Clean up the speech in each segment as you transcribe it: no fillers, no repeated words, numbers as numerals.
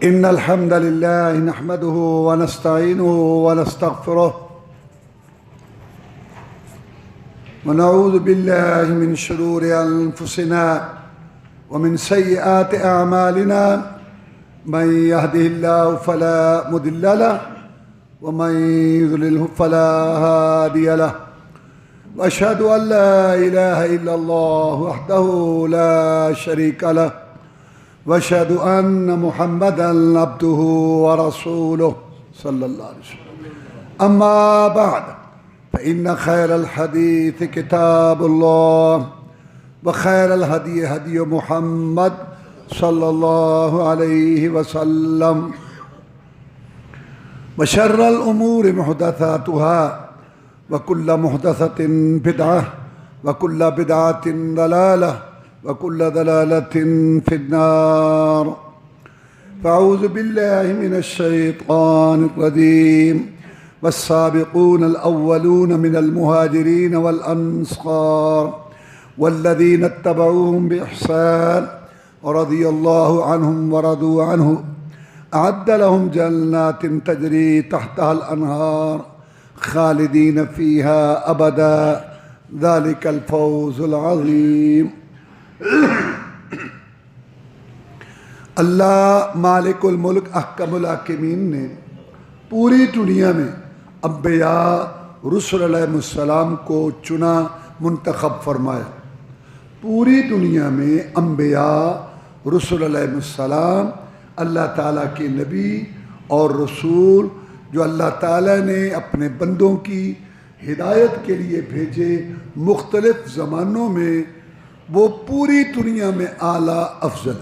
إن الحمد لله نحمده ونستعينه ونستغفره ونعوذ بالله من شرور أنفسنا ومن سيئات أعمالنا من يهده الله فلا مضل له ومن يضلله فلا هادي له وأشهد أن لا إله إلا الله وحده لا شريك له وأشهد أن محمدًا عبده ورسوله صلى الله عليه وسلم أما بعد فإن خير الحديث كتاب الله وخير الهدي هدي محمد صلى الله عليه وسلم وشر الأمور محدثاتها وكل محدثة بدعة وكل بدعة ضلالة وكل ضلالة في النار فأعوذ بالله من الشيطان الرجيم والسابقون الأولون من المهاجرين والأنصار والذين اتبعوهم بإحسان رضي الله عنهم ورضوا عنه أعد لهم جنات تجري تحتها الأنهار خالدين فيها أبدا ذلك الفوز العظيم اللہ مالک الملک احکم الحاکمین نے پوری دنیا میں انبیاء رسل علیہ السلام کو چنا منتخب فرمایا۔ پوری دنیا میں انبیاء رسل علیہ السلام اللہ تعالیٰ کے نبی اور رسول جو اللہ تعالیٰ نے اپنے بندوں کی ہدایت کے لیے بھیجے مختلف زمانوں میں، وہ پوری دنیا میں اعلیٰ افضل۔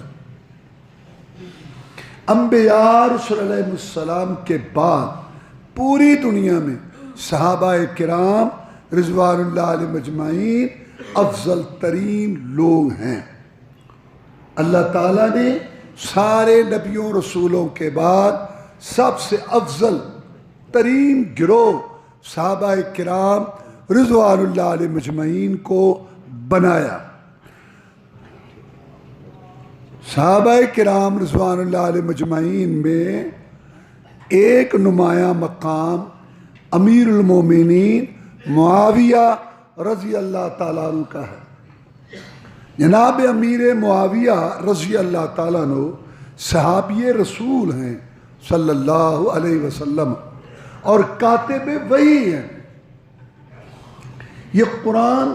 انبیاء رسول علیہ السلام کے بعد پوری دنیا میں صحابہ کرام رضوان اللہ علیہم اجمعین افضل ترین لوگ ہیں۔ اللہ تعالیٰ نے سارے نبیوں رسولوں کے بعد سب سے افضل ترین گروہ صحابہ کرام رضوان اللہ علیہم اجمعین کو بنایا۔ صحابہ کرام رضوان اللہ علیہم اجمعین میں ایک نمایاں مقام امیر المومنین معاویہ رضی اللہ تعالیٰ عنہ کا ہے۔ جناب امیر معاویہ رضی اللہ تعالیٰ عنہ صحابی رسول ہیں صلی اللہ علیہ وسلم اور کاتب وحی ہیں۔ یہ قرآن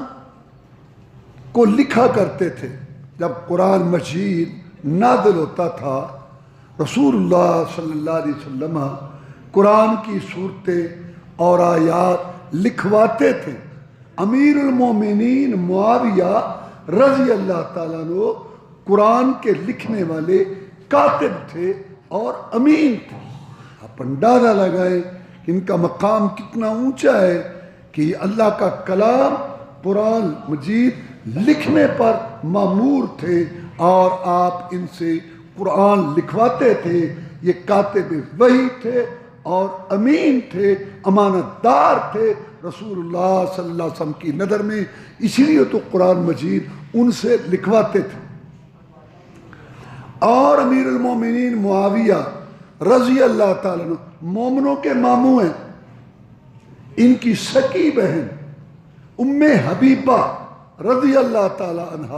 کو لکھا کرتے تھے۔ جب قرآن مجید نازل ہوتا تھا رسول اللہ صلی اللہ علیہ وسلم قرآن کی صورتیں اور آیات لکھواتے تھے۔ امیر المومنین معاویہ رضی اللہ تعالیٰ عنہ قرآن کے لکھنے والے کاتب تھے اور امین تھے۔ آپ اندازہ لگائیں کہ ان کا مقام کتنا اونچا ہے کہ اللہ کا کلام قرآن مجید لکھنے پر مامور تھے اور آپ ان سے قرآن لکھواتے تھے۔ یہ کاتب وحی تھے اور امین تھے، امانت دار تھے رسول اللہ صلی اللہ علیہ وسلم کی نظر میں، اسی لیے تو قرآن مجید ان سے لکھواتے تھے۔ اور امیر المومنین معاویہ رضی اللہ تعالیٰ عنہ مومنوں کے ماموں ہیں۔ ان کی سکی بہن ام حبیبہ رضی اللہ تعالیٰ عنہ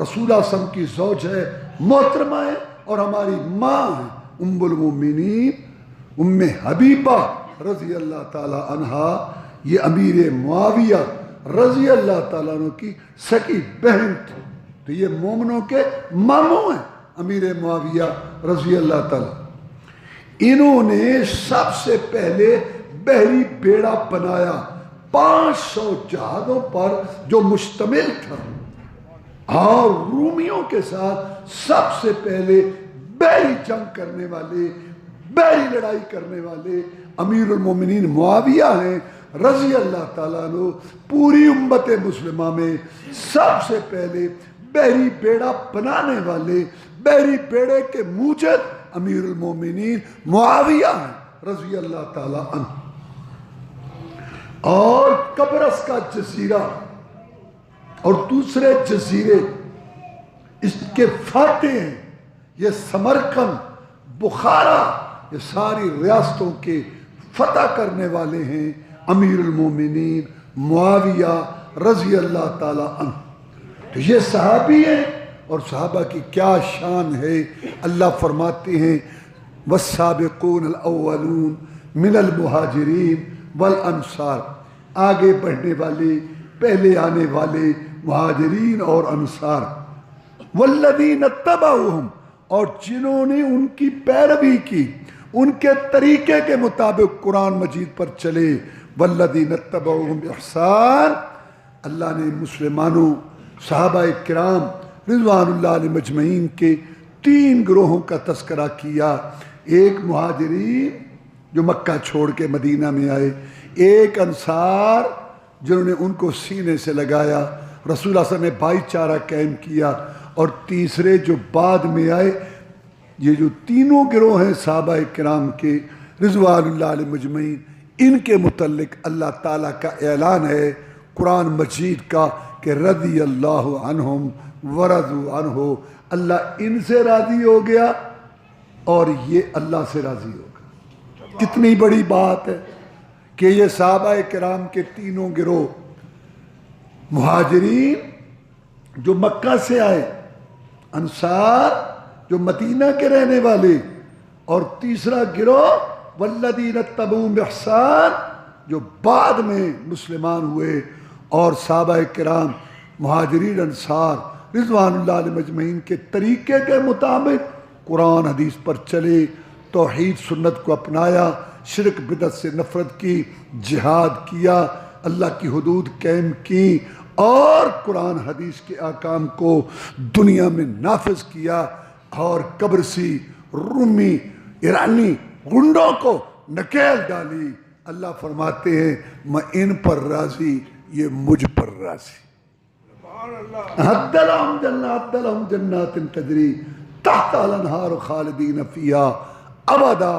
رسول اللہ صلی اللہ علیہ وسلم کی زوج ہے، محترمہ ہے اور ہماری ماں ہے ام المومنین ام حبیبہ رضی اللہ تعالیٰ عنہ۔ یہ امیر معاویہ رضی اللہ تعالیٰ عنہ کی سکی بہن تھی، تو یہ مومنوں کے ماموں ہیں امیر معاویہ رضی اللہ تعالیٰ۔ انہوں نے سب سے پہلے بحری بیڑا بنایا 500 جہازوں پر جو مشتمل تھا، اور رومیوں کے ساتھ سب سے پہلے بحری جنگ کرنے والے، بحری لڑائی کرنے والے امیر المومنین معاویہ ہیں رضی اللہ تعالیٰ عنہ۔ پوری امت مسلمہ میں سب سے پہلے بحری بیڑا بنانے والے، بحری بیڑے کے موجد امیر المومنین معاویہ ہیں رضی اللہ تعالیٰ عنہ۔ اور قبرص کا جزیرہ اور دوسرے جزیرے اس کے فاتح ہیں، یہ سمرقند، بخارا، یہ ساری ریاستوں کے فتح کرنے والے ہیں امیر المومنین معاویہ رضی اللہ تعالی عنہ۔ تو یہ صحابی ہیں، اور صحابہ کی کیا شان ہے۔ اللہ فرماتے ہیں والسابقون الاولون من المہاجرین والانصار، آگے بڑھنے والے، پہلے آنے والے مہاجرین اور انصار، والذین اتبعوہم، اور جنہوں نے ان کی پیروی کی، ان کے طریقے کے مطابق قرآن مجید پر چلے، والذین اتبعوہم باحسان۔ اللہ نے مسلمانوں صحابہ کرام رضوان اللہ علیہ مجمعین کے 3 گروہوں کا تذکرہ کیا۔ ایک مہاجرین جو مکہ چھوڑ کے مدینہ میں آئے، ایک انصار جنہوں نے ان کو سینے سے لگایا، رسول اللہ صلی اللہ علیہ وسلم نے بھائی چارہ قائم کیا، اور تیسرے جو بعد میں آئے۔ یہ جو تینوں گروہ ہیں صحابہ کرام کے رضوان اللہ علیہ مجمعین، ان کے متعلق اللہ تعالیٰ کا اعلان ہے قرآن مجید کا کہ رضی اللہ عنہم ورضوا عنہ، اللہ ان سے راضی ہو گیا اور یہ اللہ سے راضی ہوگا۔ کتنی بڑی بات ہے کہ یہ صحابہ کرام کے تینوں گروہ، مہاجرین جو مکہ سے آئے، انصار جو مدینہ کے رہنے والے، اور تیسرا گروہ والذین اتبعوہم باحسان جو بعد میں مسلمان ہوئے، اور صحابہ کرام مہاجرین انصار رضوان اللہ علیہ مجمعین کے طریقے کے مطابق قرآن حدیث پر چلے، توحید سنت کو اپنایا، شرک بدعت سے نفرت کی، جہاد کیا، اللہ کی حدود قائم کی، اور قرآن حدیث کے احکام کو دنیا میں نافذ کیا، اور قبرصی، رومی، ایرانی غنڈوں کو نکیل ڈالی۔ اللہ فرماتے ہیں میں ان پر راضی، یہ مجھ پر راضی۔ اعد لهم جنات تجری تحت الانہار خالدین فیہا ابدا۔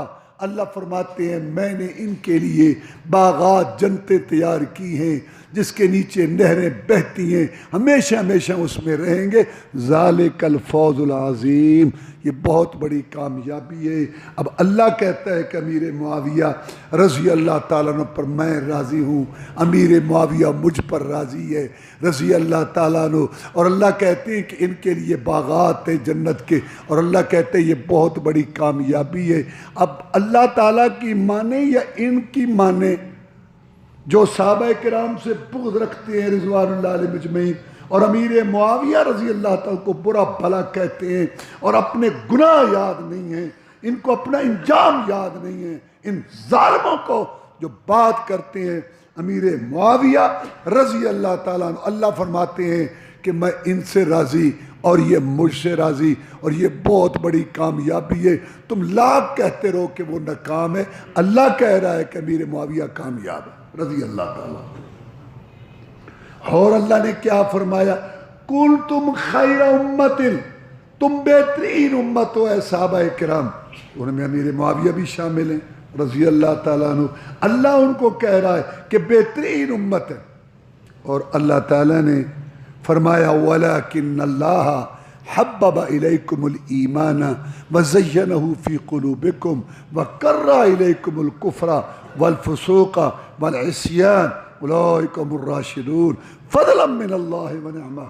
اللہ فرماتے ہیں میں نے ان کے لیے باغات، جنتیں تیار کی ہیں جس کے نیچے نہریں بہتی ہیں، ہمیشہ ہمیشہ اس میں رہیں گے۔ ذالک الفوز العظیم، یہ بہت بڑی کامیابی ہے۔ اب اللہ کہتا ہے کہ امیر معاویہ رضی اللہ تعالیٰ عنہ پر میں راضی ہوں، امیر معاویہ مجھ پر راضی ہے رضی اللہ تعالیٰ عنہ، اور اللہ کہتے ہیں کہ ان کے لیے باغات ہیں جنت کے، اور اللہ کہتے ہیں یہ بہت بڑی کامیابی ہے۔ اب اللہ تعالیٰ کی مانے یا ان کی مانے؟ جو صحابہ کرام سے بغض رکھتے ہیں رضوان اللہ علیہ مجمعین، اور امیر معاویہ رضی اللہ تعالیٰ کو برا بھلا کہتے ہیں، اور اپنے گناہ یاد نہیں ہیں، ان کو اپنا انجام یاد نہیں ہے، ان ظالموں کو جو بات کرتے ہیں امیر معاویہ رضی اللہ تعالیٰ عنہ، اللہ فرماتے ہیں کہ میں ان سے راضی اور یہ مجھ سے راضی، اور یہ بہت بڑی کامیابی ہے۔ تم لاکھ کہتے رہو کہ وہ ناکام ہے، اللہ کہہ رہا ہے کہ امیر معاویہ کامیاب ہے رضی اللہ تعالیٰ۔ اور اللہ نے کیا فرمایا؟ کنتم خیر امت، تم بہترین امت ہو اے صحابہ کرام، ان میں امیر معاویہ بھی شامل ہیں رضی اللہ تعالیٰ عنہ۔ اللہ ان کو کہہ رہا ہے کہ بہترین امت ہے، اور اللہ تعالیٰ نے فرمایا وَلَكِنَّ اللَّهَ حَبَّبَ إِلَيْكُمُ الْإِيمَانَ وَزَيَّنَهُ فِي قُلُوبِكُمْ وَكَرَّهَ إِلَيْكُمُ الْكُفْرَ وَالْفُسُوقَ وَالْعِصْيَانَ أُولَٰئِكَ هُمُ الرَّاشِدُونَ فَضْلًا مِّنَ اللَّهِ وَنِعْمَةً۔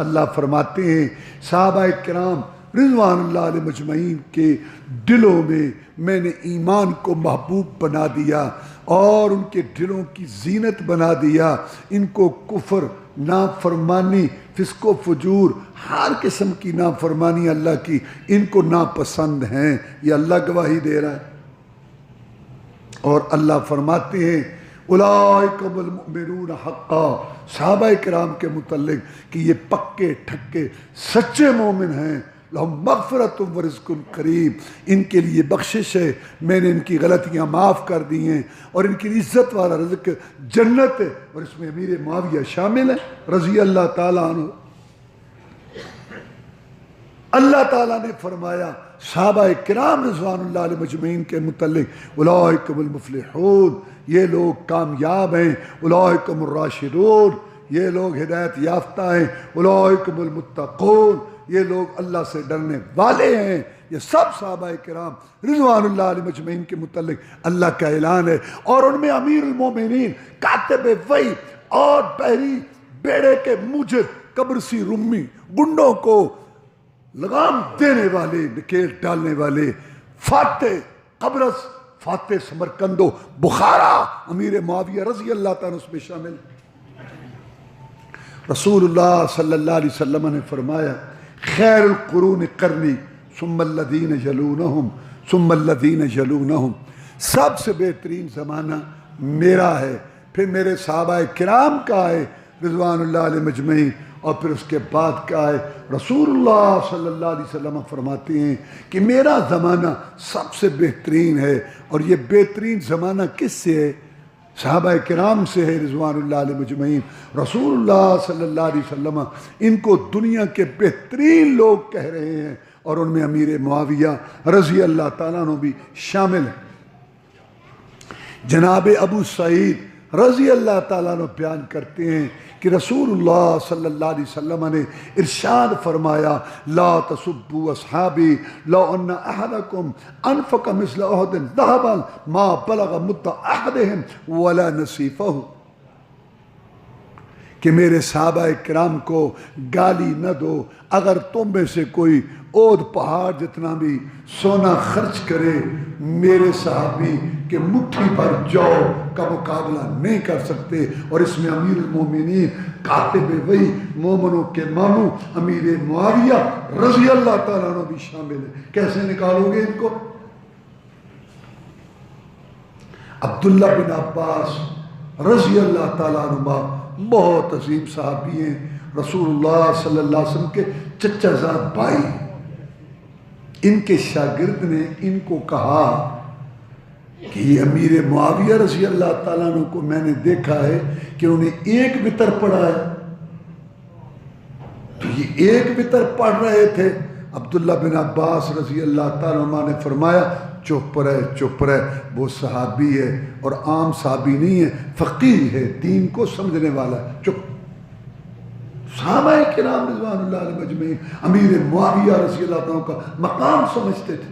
اللہ فرماتے ہیں صحابہ کرام رضوان اللہ علیہ مجمعین کے دلوں میں نے ایمان کو محبوب بنا دیا، اور ان کے دلوں کی زینت بنا دیا، ان کو کفر، نافرمانی، فسق و فجور، ہر قسم کی نافرمانی اللہ کی ان کو ناپسند ہیں۔ یہ اللہ گواہی دے رہا ہے، اور اللہ فرماتے ہیں اولئک هم المؤمنون حقا، صحابہ کرام کے متعلق کہ یہ پکے ٹھکے سچے مومن ہیں۔ لہم مغفرت و رزق کریم، ان کے لیے بخشش ہے، میں نے ان کی غلطیاں معاف کر دی ہیں، اور ان کی عزت والا رزق جنت ہے، اور اس میں امیر معاویہ شامل ہے رضی اللہ تعالیٰ عنہ۔ اللہ تعالیٰ نے فرمایا صحابہ کرام رضوان اللہ علیہ مجمعین کے متعلق اولئک هم المفلحون، یہ لوگ کامیاب ہیں، اولئک هم الراشدون، یہ لوگ ہدایت یافتہ ہیں، اولئک المتقون، یہ لوگ اللہ سے ڈرنے والے ہیں۔ یہ سب صحابہ کرام رضوان اللہ علیہ مجمعین کے متعلق اللہ کا اعلان ہے، اور ان میں امیر المومنین، کاتب وحی اور بحری بیڑے کے موجد، قبرصی رومی، گنڈوں کو لگام دینے والے، نکیل ڈالنے والے، فاتح قبرص، فاتح سمرقند و بخارا، امیر معاویہ رضی اللہ تعالیٰ اس میں شامل۔ رسول اللہ صلی اللہ علیہ وسلم نے فرمایا خیر القرون قرنی ثم الذین یلونہم ثم الذین یلونہم، سب سے بہترین زمانہ میرا ہے، پھر میرے صحابہ کرام کا ہے رضوان اللہ علیہ مجمعین، اور پھر اس کے بعد کا ہے۔ رسول اللہ صلی اللہ علیہ وسلم فرماتے ہیں کہ میرا زمانہ سب سے بہترین ہے، اور یہ بہترین زمانہ کس سے ہے؟ صحابہ کرام سے ہے رضوان اللہ علیہ مجمعین۔ رسول اللہ صلی اللہ علیہ وسلم ان کو دنیا کے بہترین لوگ کہہ رہے ہیں، اور ان میں امیر معاویہ رضی اللہ تعالیٰ عنہ بھی شامل ہیں۔ جناب ابو سعید رضی اللہ تعالیٰ عنہ بیان کرتے ہیں کہ رسول اللہ صلی اللہ علیہ وسلم نے ارشاد فرمایا لا تسبوا اصحابی لو ان احدکم انفق مثل احد ذهبا ما بلغ مد احدهم ولا نصیفہ، کہ میرے صحابہ کرام کو گالی نہ دو، اگر تم میں سے کوئی اود پہاڑ جتنا بھی سونا خرچ کرے میرے صحابی کے مٹھی پر جو کا مقابلہ نہیں کر سکتے۔ اور اس میں امیر المومنین، کاتب وحی، مومنوں کے ماموں امیر معاویہ رضی اللہ تعالیٰ عنہ بھی شامل ہے۔ کیسے نکالو گے ان کو؟ عبداللہ بن عباس رضی اللہ تعالیٰ عنہ بہت عظیم صحابی ہیں، رسول اللہ صلی اللہ علیہ وسلم کے چچا زاد بھائی۔ ان کے شاگرد نے ان کو کہا کہ یہ امیر معاویہ رضی اللہ تعالیٰ عنہ کو میں نے دیکھا ہے کہ انہوں نے ایک وتر پڑھا ہے، تو یہ ایک وتر پڑھ رہے تھے۔ عبداللہ بن عباس رضی اللہ تعالیٰ عنہ نے فرمایا چپ رہے چپ رہے، وہ صحابی ہے اور عام صحابی نہیں ہے، فقیہ ہے، دین کو سمجھنے والا ہے، چپ۔ صحابہ کرام رضوان اللہ علیہ مجمعین امیر معاویہ رضی اللہ عنہ کا مقام سمجھتے تھے۔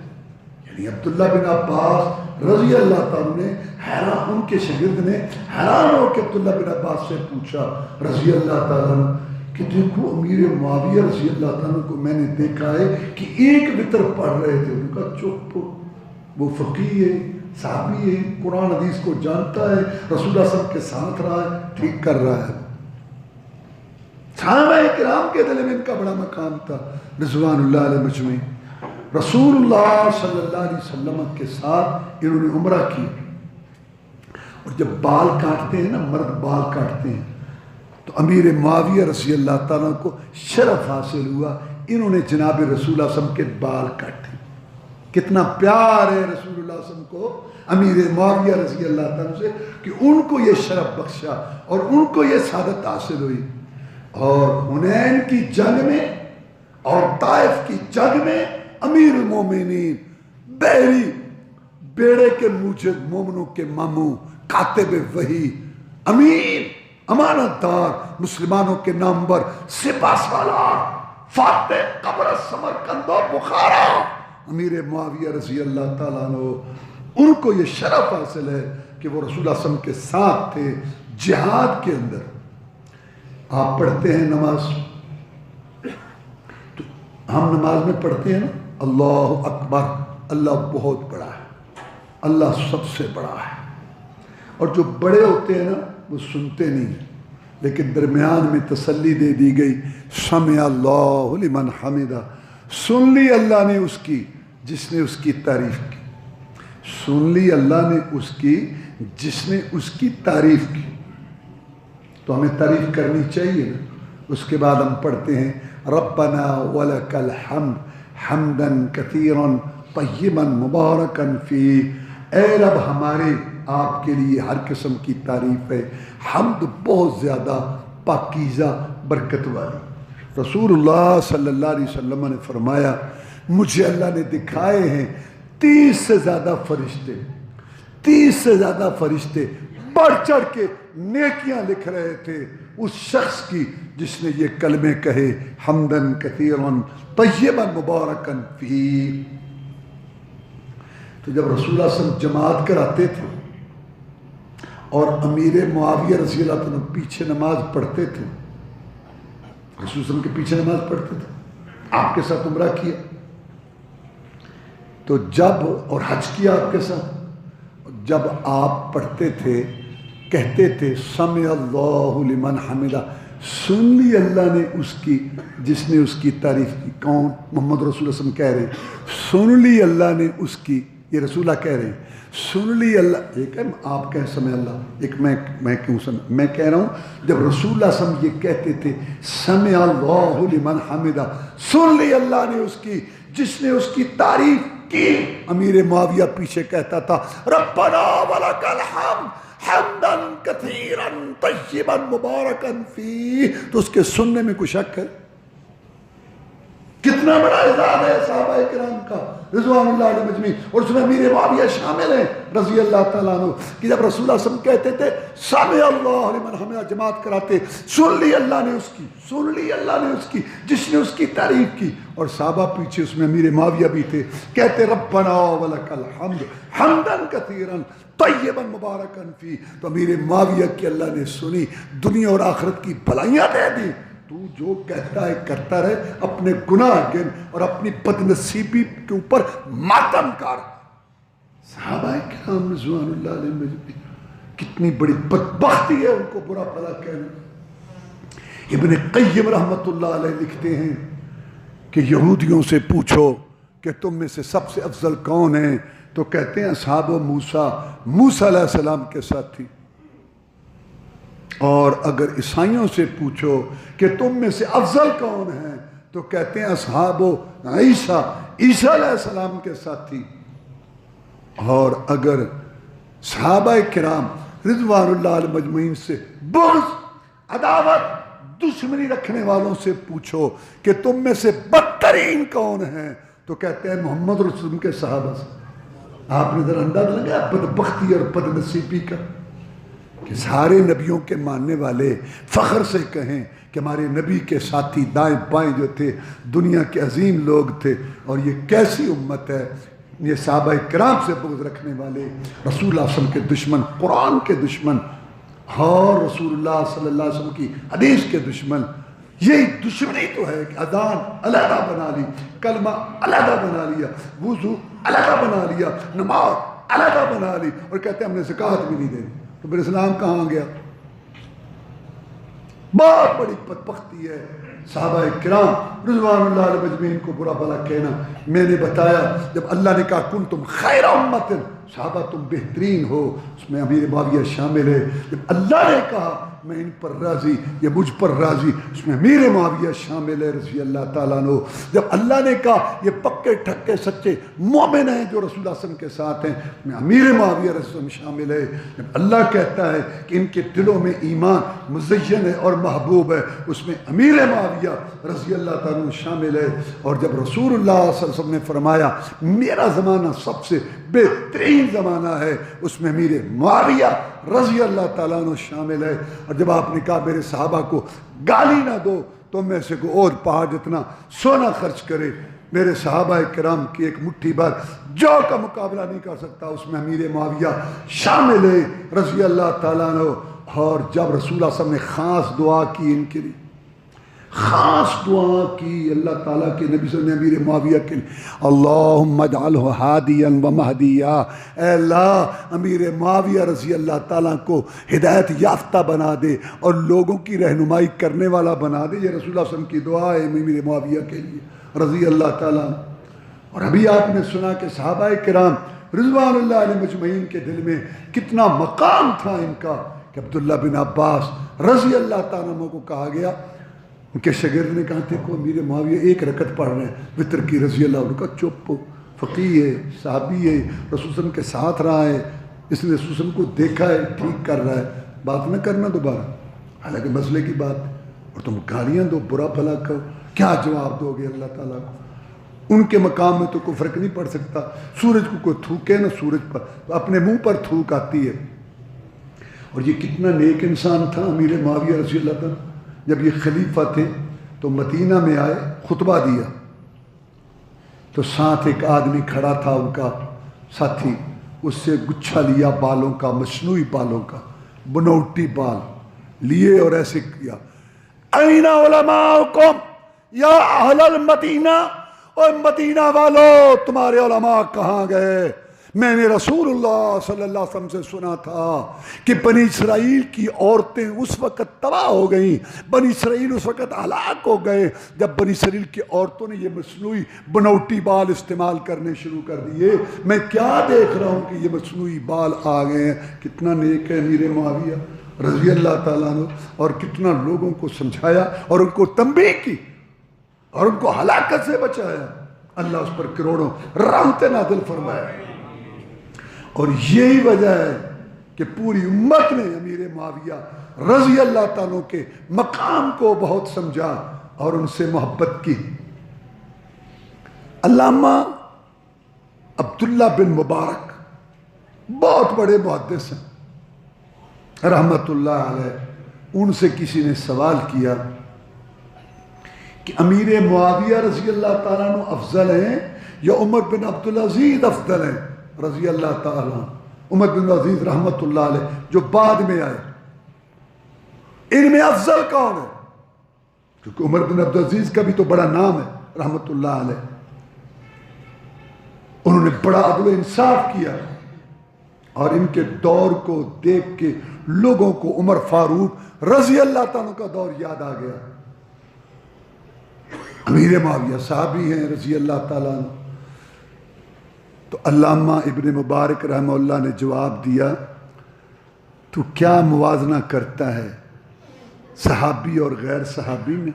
یعنی عبداللہ بن عباس رضی اللہ تعالیٰ نے حیران، ان کے شاگرد نے حیران ہو کے عبداللہ بن عباس سے پوچھا رضی اللہ تعالیٰ کہ دیکھو امیر معاویہ رضی اللہ تعالیٰ کو میں نے دیکھا ہے کہ ایک وتر پڑھ رہے تھے۔ ان کا چپ، وہ فقیہ ہے، صحابی ہے، قرآن حدیث کو جانتا ہے، رسول اللہ صلی اللہ علیہ وسلم کے ساتھ رہا ہے، ٹھیک کر رہا ہے۔ صحابہ کرام کے دل میں ان کا بڑا مقام تھا رضوان اللہ علیہ مجمعین۔ رسول اللہ صلی اللہ علیہ وسلم کے ساتھ انہوں نے عمرہ کی، اور جب بال کاٹتے ہیں نا، مرد بال کاٹتے ہیں، تو امیر معاویہ رضی اللہ تعالیٰ کو شرف حاصل ہوا، انہوں نے جناب رسول اللہ صلی اللہ علیہ وسلم کے بال کاٹے۔ کتنا پیار ہے رسول اللہ صلی اللہ علیہ وسلم کو امیر معاویہ رضی اللہ تعالیٰ سے کہ ان کو یہ شرف بخشا اور ان کو یہ سعادت حاصل ہوئی۔ اور حنین کی جنگ میں اور طائف کی جنگ میں امیر المومنین، بحری بیڑے کے موجد، مومنوں کے ماموں، کاتب وحی، امین، امانت دار، مسلمانوں کے نامور، سپہ سالار، فاتح قبرص، سمرقند و بخارا، امیر معاویہ رضی اللہ تعالیٰ عنہ، ان کو یہ شرف حاصل ہے کہ وہ رسول اللہ صلی اللہ علیہ وسلم کے ساتھ تھے جہاد کے اندر۔ آپ پڑھتے ہیں نماز، تو ہم نماز میں پڑھتے ہیں نا اللہ اکبر، اللہ بہت بڑا ہے، اللہ سب سے بڑا ہے، اور جو بڑے ہوتے ہیں نا وہ سنتے نہیں ہیں، لیکن درمیان میں تسلی دے دی گئی سمع اللہ لمن حمدہ، سن لی اللہ نے اس کی جس نے اس کی تعریف کی، سن لی اللہ نے اس کی جس نے اس کی تعریف کی۔ تو ہمیں تعریف کرنی چاہیے نا۔ اس کے بعد ہم پڑھتے ہیں ربنا ولک الحمد حمدا کثیرا طیبا مبارکا فیہ، اے رب ہمارے آپ کے لیے ہر قسم کی تعریف ہے، حمد بہت زیادہ پاکیزہ برکت والی۔ رسول اللہ صلی اللہ علیہ وسلم نے فرمایا مجھے اللہ نے دکھائے ہیں 30 سے زیادہ فرشتے، 30 سے زیادہ فرشتے بڑھ چڑھ کے نیکیاں لکھ رہے تھے، اس شخص کی جس نے یہ کلمے کہے حمدن کثیرن طیبا مبارکن فی. تو جب رسول اللہ صلی اللہ علیہ وسلم جماعت کراتے تھے اور امیر معاویہ رضی اللہ عنہ پیچھے نماز پڑھتے تھے، رسول اللہ علیہ وسلم کے پیچھے نماز پڑھتے تھے، آپ کے ساتھ عمرہ کیا تو جب اور حج کیا آپ کے ساتھ، جب آپ پڑھتے تھے کہتے تھے سمع اللہ لمن حمدہ، سن لی اللہ نے اس کی جس نے اس کی تعریف کی. کون؟ محمد رسول اللہ صلی اللہ علیہ وسلم کہہ رہے ہیں سن لی اللہ نے اس کی. یہ رسول اللہ کہہ رہے ہیں سن لی اللہ. ایک ہے آپ کہیں سمع اللہ، ایک میں کیوں سمع. میں کہہ رہا ہوں جب رسول اللہ صلی اللہ علیہ وسلم یہ کہتے تھے سمع اللہ لمن حمدہ، سن لی اللہ نے اس کی جس نے اس کی تعریف کی. امیر معاویہ پیچھے کہتا تھا ربنا ولک الحمد حمدا کثیرا طیبا مبارکا فی. تو اس کے سننے میں کوئی شک ہے؟ کتنا بڑا اعزاز ہے صحابہ کرام کا رضوان اللہ علیہ مجمعین، اور اس میں امیر معاویہ شامل ہیں رضی اللہ تعالیٰ عنہ، کہ جب رسول اللہ صلی اللہ علیہ وسلم کہتے تھے سمع اللہ لمن حمدہ جماعت کراتے، سن لی اللہ نے اس کی، سن لی اللہ نے اس کی جس نے اس کی تعریف کی. اور صحابہ پیچھے اس میں امیر معاویہ بھی تھے کہتے ربنا ولک الحمد حمدا کثیرا طیبا مبارکا فی. تو امیر معاویہ کی اللہ نے سنی، دنیا اور آخرت کی بھلائیاں دے دی. تو جو کہتا ہے کرتا رہے، اپنے گناہ گن اور اپنی بدنصیبی کے اوپر ماتم کر. صحابہ کرام رضوان اللہ علیہ مجمعین کتنی بڑی بدبختی ہے ان کو برا بھلا کہنا. ابن قیم رحمۃ اللہ علیہ لکھتے ہیں کہ یہودیوں سے پوچھو کہ تم میں سے سب سے افضل کون ہیں، تو کہتے ہیں اصحاب موسیٰ علیہ السلام کے ساتھی. اور اگر عیسائیوں سے پوچھو کہ تم میں سے افضل کون ہیں، تو کہتے ہیں اصحاب عیسیٰ علیہ السلام کے ساتھی. اور اگر صحابہ کرام رضوان اللہ علیہ مجمعین سے بغض، عداوت، دشمنی رکھنے والوں سے پوچھو کہ تم میں سے بدترین کون ہیں، تو کہتے ہیں محمد رسول اللہ کے صحابہ سے. آپ نے ذرا اندازہ لگایا بدبختی اور بدنصیبی کا، کہ سارے نبیوں کے ماننے والے فخر سے کہیں کہ ہمارے نبی کے ساتھی دائیں بائیں جو تھے دنیا کے عظیم لوگ تھے. اور یہ کیسی امت ہے، یہ صحابہ کرام سے بغض رکھنے والے، رسول اللہ صلی اللہ علیہ وسلم کے دشمن، قرآن کے دشمن، اور رسول اللہ صلی اللہ علیہ وسلم کی حدیث کے دشمن. یہی دشمنی تو ہے کہ اذان علیحدہ بنا لی، کلمہ علیحدہ بنا لیا، وضو علیحدہ بنا لیا، نماز علیحدہ بنا لی، اور کہتے ہیں ہم نے زکوٰۃ بھی نہیں دینی. تو پھر اسلام کہاں گیا؟ بہت بڑی بدبختی ہے صحابہ کرام رضوان اللہ علیہ مجمعین کو برا بھلا کہنا. میں نے بتایا جب اللہ نے کہا کنتم خیر امت، صحابہ تم بہترین ہو، اس میں امیر معاویہ شامل ہے. جب اللہ نے کہا میں ان پر راضی، یہ مجھ پر راضی، اس میں امیر معاویہ شامل ہے رضی اللہ تعالیٰ عنہ. جب اللہ نے کہا یہ پکے ٹھکے سچے مومن ہیں جو رسول اللہ صلی اللہ علیہ وسلم کے ساتھ ہیں، میں امیر معاویہ رضی اللہ شامل ہے. جب اللہ کہتا ہے کہ ان کے دلوں میں ایمان مزین ہے اور محبوب ہے، اس میں امیر معاویہ رضی اللہ تعالیٰ عنہ شامل ہے. اور جب رسول اللہ صلی اللہ علیہ وسلم نے فرمایا میرا زمانہ سب سے بہترین زمانہ ہے، اس میں امیر معاویہ رضی اللہ تعالیٰ عنہ شامل ہے. اور جب آپ نے کہا میرے صحابہ کو گالی نہ دو تو میں سے کوئی اور پہاڑ جتنا سونا خرچ کرے، میرے صحابہ کرام کی ایک مٹھی بھر جو کا مقابلہ نہیں کر سکتا، اس میں امیر معاویہ شامل ہے رضی اللہ تعالیٰ عنہ. اور جب رسول اللہ صلی اللہ علیہ وسلم نے خاص دعا کی ان کے لیے، خاص دعا کی اللہ تعالیٰ کے نبی صلی اللہ علیہ وسلم نے امیر معاویہ کے لیے، اللہم اجعلہ ہادیا و مہدیا، اے اللہ امیر معاویہ رضی اللہ تعالیٰ کو ہدایت یافتہ بنا دے اور لوگوں کی رہنمائی کرنے والا بنا دے. یہ رسول اللہ صلی اللہ علیہ وسلم کی دعا ہے امیر معاویہ کے لیے رضی اللہ تعالیٰ. اور ابھی آپ نے سنا کہ صحابہ کرام رضوان اللہ علیہ مجمعین کے دل میں کتنا مقام تھا ان کا، کہ عبداللہ بن عباس رضی اللہ تعالیٰ عنہ کو کہا گیا، ان کے شاگرد نے کہا تھے کہ امیر معاویہ ایک رکعت پڑھ رہے ہیں وتر کی، رضی اللہ عنہ کا چپ، فقیہ ہے، صحابی ہے، رسول صلی اللہ علیہ وسلم کے ساتھ رہا ہے، اس نے رسول صلی اللہ علیہ وسلم کو دیکھا ہے ٹھیک کر رہا ہے، بات نہ کرنا دوبارہ، حالانکہ مسئلے کی بات ہے، اور تم گالیاں دو، برا بھلا کہو، کیا جواب دو گے اللہ تعالیٰ کو؟ ان کے مقام میں تو کوئی فرق نہیں پڑ سکتا. سورج کو کوئی تھوکے نہ سورج پر، اپنے منہ پر تھوک آتی ہے. اور یہ کتنا نیک انسان تھا امیر معاویہ رضی اللہ عنہ. جب یہ خلیفہ تھے تو مدینہ میں آئے، خطبہ دیا تو ساتھ ایک آدمی کھڑا تھا ان کا ساتھی، اس سے گچھا لیا بالوں کا، مصنوعی بالوں کا، بنوٹی بال لیے اور ایسے کیا، این علماؤکم یا اہل المدینہ، اور مدینہ والو تمہارے علماء کہاں گئے؟ میں نے رسول اللہ صلی اللہ علیہ وسلم سے سنا تھا کہ بنی اسرائیل کی عورتیں اس وقت تباہ ہو گئیں، بنی اسرائیل اس وقت ہلاک ہو گئے جب بنی اسرائیل کی عورتوں نے یہ مصنوعی بنوٹی بال استعمال کرنے شروع کر دیے. میں کیا دیکھ رہا ہوں کہ یہ مصنوعی بال آ گئے ہیں. کتنا نیک ہے امیر معاویہ رضی اللہ تعالیٰ عنہ، اور کتنا لوگوں کو سمجھایا اور ان کو تنبیہ کی اور ان کو ہلاکت سے بچایا. اللہ اس پر کروڑوں رحمتیں نازل فرمایا. اور یہی وجہ ہے کہ پوری امت نے امیر معاویہ رضی اللہ تعالیٰ کے مقام کو بہت سمجھا اور ان سے محبت کی. علامہ عبداللہ بن مبارک بہت بڑے محدث ہیں رحمت اللہ علیہ. ان سے کسی نے سوال کیا کہ امیر معاویہ رضی اللہ تعالیٰ عنہ افضل ہیں یا عمر بن عبدالعزیز افضل ہیں رضی اللہ تعالیٰ؟ عمر بن عزیز رحمت اللہ علیہ جو بعد میں آئے، ان میں افضل کون ہے؟ کیونکہ عمر بن عبدالعزیز کا بھی تو بڑا نام ہے رحمت اللہ علیہ. انہوں نے بڑا عدل و انصاف کیا اور ان کے دور کو دیکھ کے لوگوں کو عمر فاروق رضی اللہ تعالیٰ کا دور یاد آ گیا. امیر معاویہ صحابی ہیں رضی اللہ تعالیٰ عنہ. تو علامہ ابن مبارک رحمہ اللہ نے جواب دیا، تو کیا موازنہ کرتا ہے صحابی اور غیر صحابی میں؟